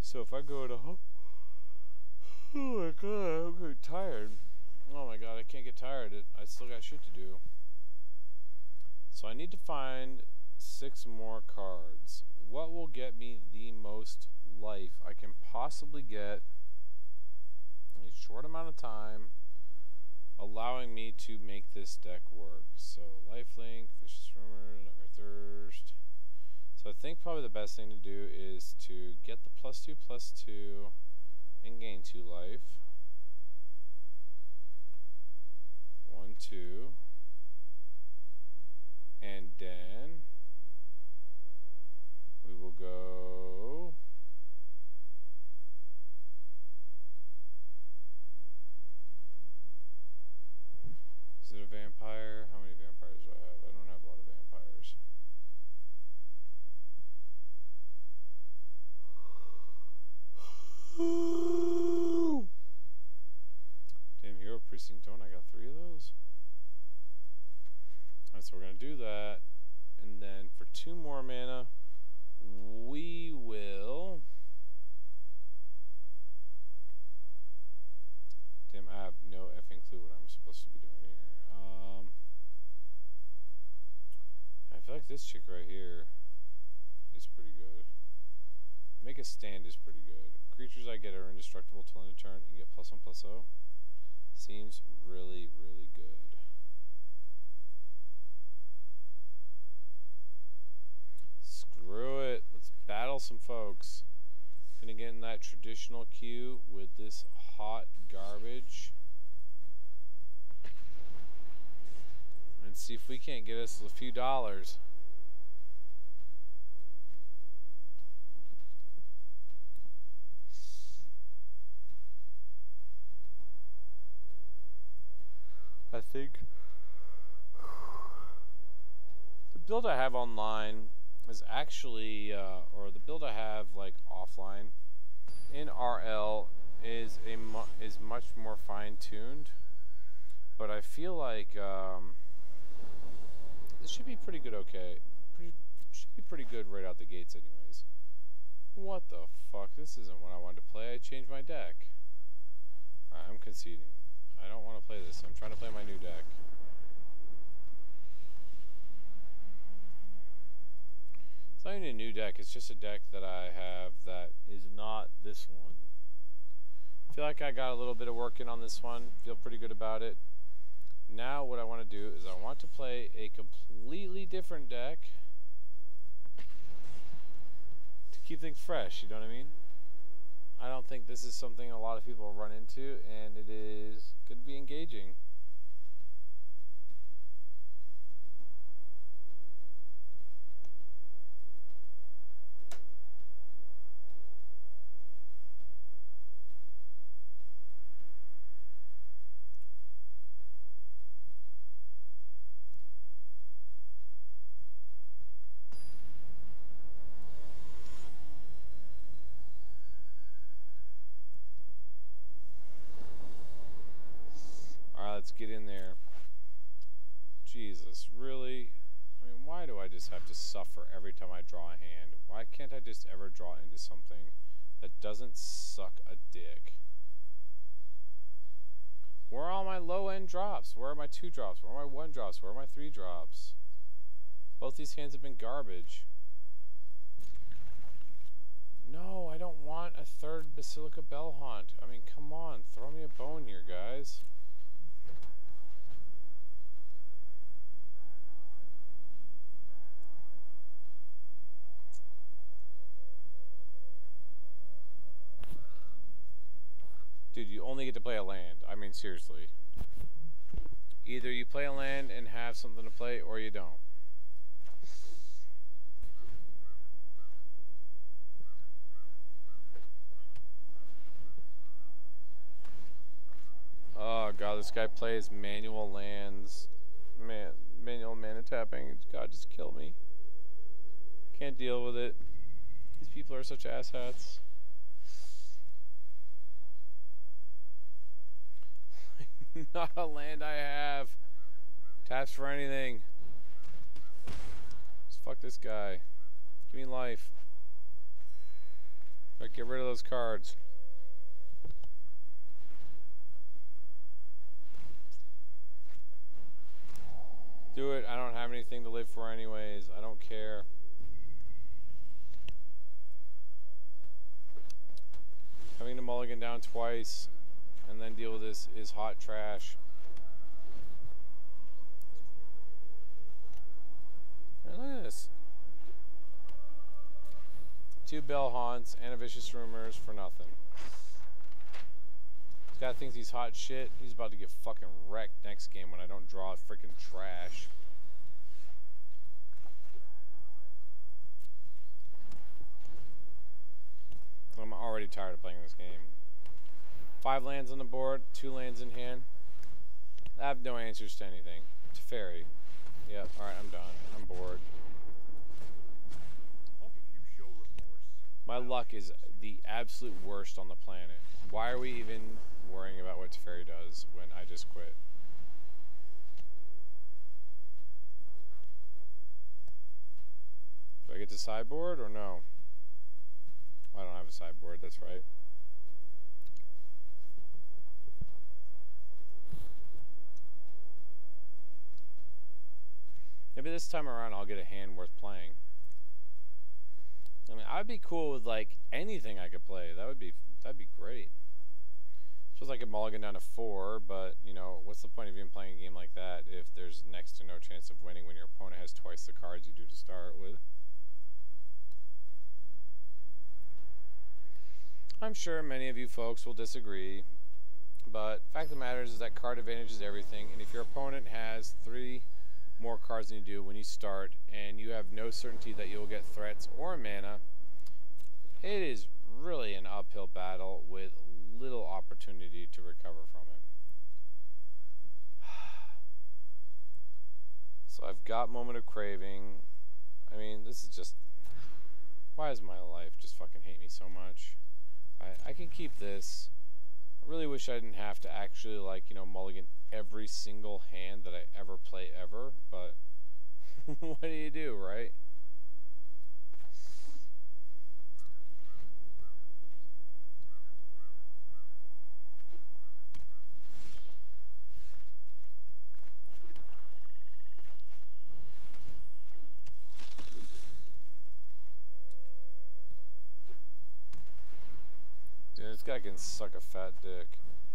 So if I go to oh my god, I'm getting tired. Oh my god, I can't get tired. I still got shit to do. So I need to find 6 more cards. What will get me the most life I can possibly get in a short amount of time, allowing me to make this deck work? So Lifelink, Vicious Rumor, Nightmare Thirst. So I think probably the best thing to do is to get the +2/+2 and gain 2 life. 1, 2. And then we will go is it a vampire? How many vampires do I have? I don't have a lot of vampires. Alright, so we're going to do that. And then for 2 more mana, we will... Damn, I have no effing clue what I'm supposed to be doing here. I feel like this chick right here is pretty good. Make a stand is pretty good. Creatures I get are indestructible till end of turn and get +1/+0. Seems really, really good. Screw it. Let's battle some folks. Gonna get in that traditional queue with this hot garbage. And see if we can't get us a few dollars. I think the build I have online is actually, or the build I have like offline in RL is much more fine-tuned, but I feel like this should be pretty good. Should be pretty good right out the gates, anyways. What the fuck? This isn't what I wanted to play. I changed my deck. Alright, I'm conceding. I don't want to play this. I'm trying to play my new deck. It's not even a new deck. It's just a deck that I have that is not this one. I feel like I got a little bit of work in on this one. Feel pretty good about it. Now what I want to do is I want to play a completely different deck to keep things fresh, you know what I mean? I don't think this is something a lot of people run into, and it is going to be engaging. Let's get in there. Jesus, really? I mean, why do I just have to suffer every time I draw a hand? Why can't I just ever draw into something that doesn't suck a dick? Where are all my low-end drops? Where are my 2 drops? Where are my 1 drops? Where are my 3 drops? Both these hands have been garbage. No, I don't want a 3rd Basilica Bellhaunt. I mean, come on. Throw me a bone here, guys. Dude, you only get to play a land. I mean, seriously. Either you play a land and have something to play, or you don't. Oh god, this guy plays manual lands. Manual mana tapping. God, just kill me. Can't deal with it. These people are such asshats. Not a land I have. Taps for anything. Just fuck this guy. Give me life. Like, get rid of those cards. Do it. I don't have anything to live for anyways. I don't care. Having to mulligan down twice and then deal with this is hot trash. Right, look at this. 2 Bell Haunts and a Vicious Rumors for nothing. This guy thinks he's hot shit. He's about to get fucking wrecked next game when I don't draw freaking trash. I'm already tired of playing this game. 5 lands on the board, 2 lands in hand. I have no answers to anything. Teferi. Yep, alright, I'm done. I'm bored. My luck is the absolute worst on the planet. Why are we even worrying about what Teferi does when I just quit? to sideboard or no? I don't have a sideboard, that's right. Maybe this time around I'll get a hand worth playing. I mean, I'd be cool with like anything I could play. That'd be great. Suppose I could mulligan down to 4, but you know, what's the point of even playing a game like that if there's next to no chance of winning when your opponent has twice the cards you do to start with? I'm sure many of you folks will disagree, but fact of the matter is that card advantage is everything, and if your opponent has 3 more cards than you do when you start, and you have no certainty that you'll get threats or mana, it is really an uphill battle with little opportunity to recover from it. So I've got Moment of Craving. I mean, this is just... why does my life just fucking hate me so much? I can keep this. I really wish I didn't have to actually, like, you know, mulligan every single hand that I ever play ever, but what do you do, right? Dude, this guy can suck a fat dick.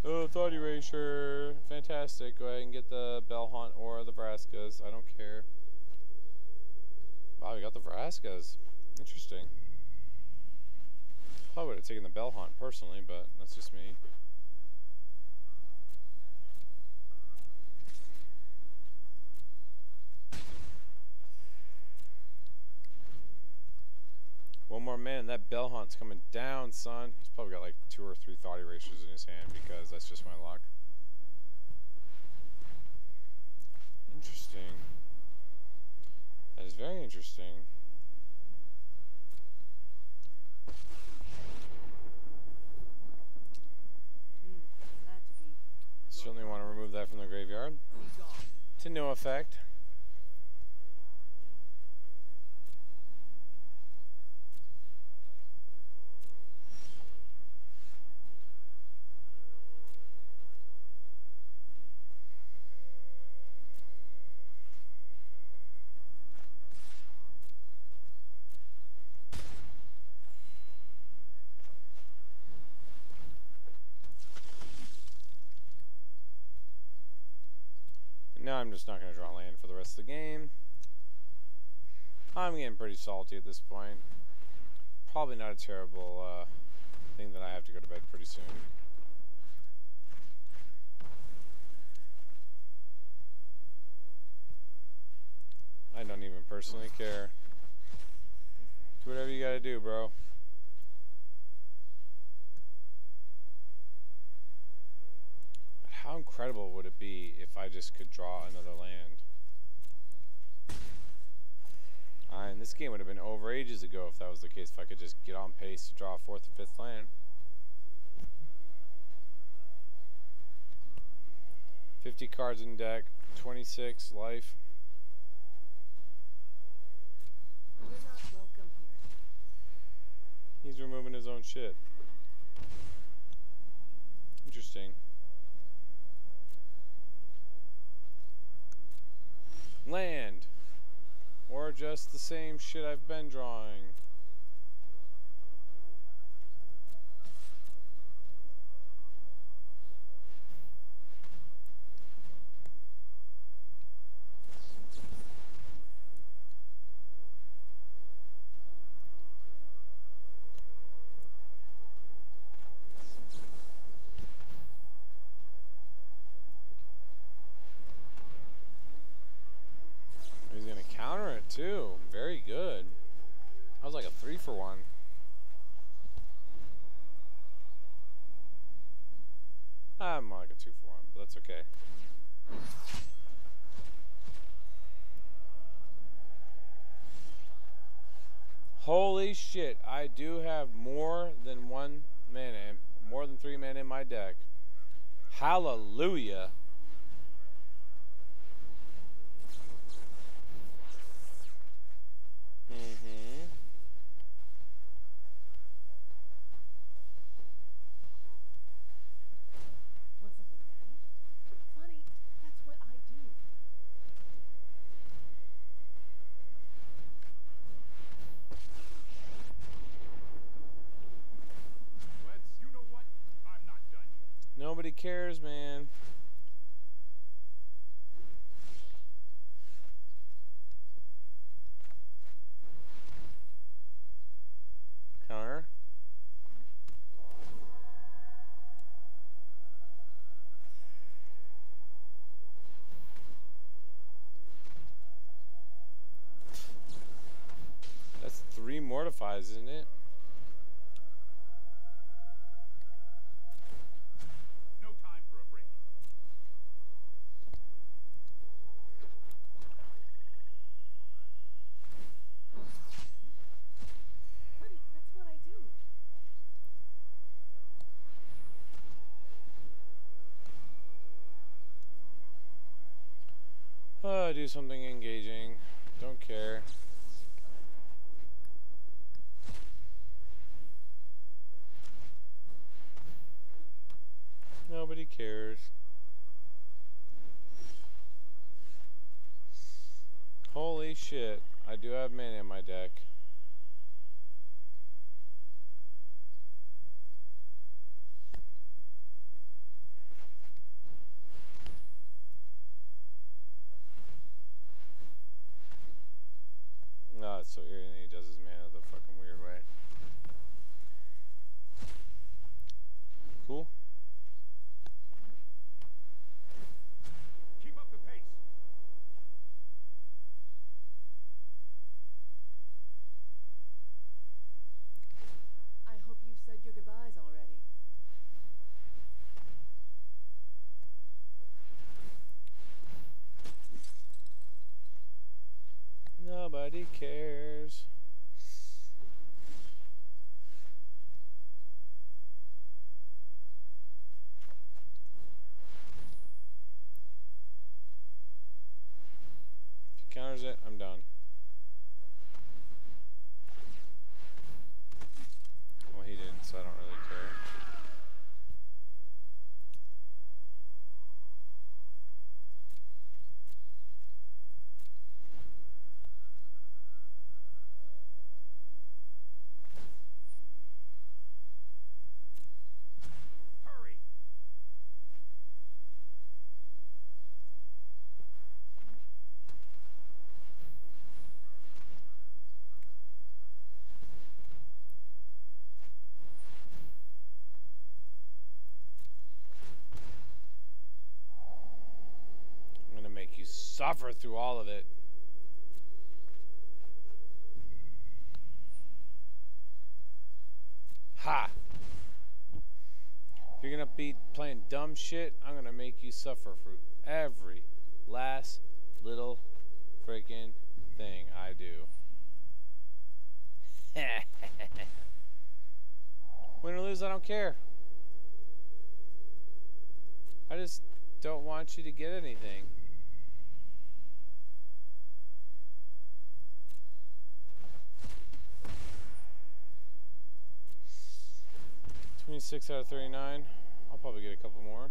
Oh, Thought Erasure. Fantastic. Go ahead and get the Bell Hunt or the Vraskas. I don't care. Wow, we got the Vraskas. Interesting. Probably would have taken the Bell Hunt personally, but that's just me. One more man, that Bell Hunt's coming down, son. He's probably got like 2 or 3 Thought Erasures in his hand because that's just my luck. Interesting. That is very interesting. Certainly want to remove that from the graveyard. To no effect. Now I'm just not going to draw land for the rest of the game. I'm getting pretty salty at this point. Probably not a terrible thing that I have to go to bed pretty soon. I don't even personally care. Do whatever you gotta do, bro. How incredible would it be if I just could draw another land? And this game would have been over ages ago if that was the case, if I could just get on pace to draw a 4th and 5th land. 50 cards in deck, 26 life. You're not welcome here. He's removing his own shit. Interesting. Land. Or just the same shit I've been drawing. Too. Very good. That was like a 3-for-1. More like a 2-for-1, but that's okay. Holy shit, I do have more than 1 mana, more than 3 mana in my deck. Hallelujah. cares, man. Counter. That's 3 mortifies, isn't it? No time for a break. Buddy, that's what I do. Do something engaging. Don't care. Nobody cares. Holy shit. I do have mana in my deck. No, it's so irritating he does his mana the fucking weird way. Cool. Keep up the pace. I hope you've said your goodbyes already. Nobody cares. If he counters it, I'm done. Well, he didn't, so I don't really care. Hurry. I'm gonna make you suffer through all of it. Ha! If you're gonna be playing dumb shit, I'm gonna make you suffer for every last little freaking thing I do. Win or lose, I don't care. I just don't want you to get anything. $26 out of 39. I'll probably get a couple more.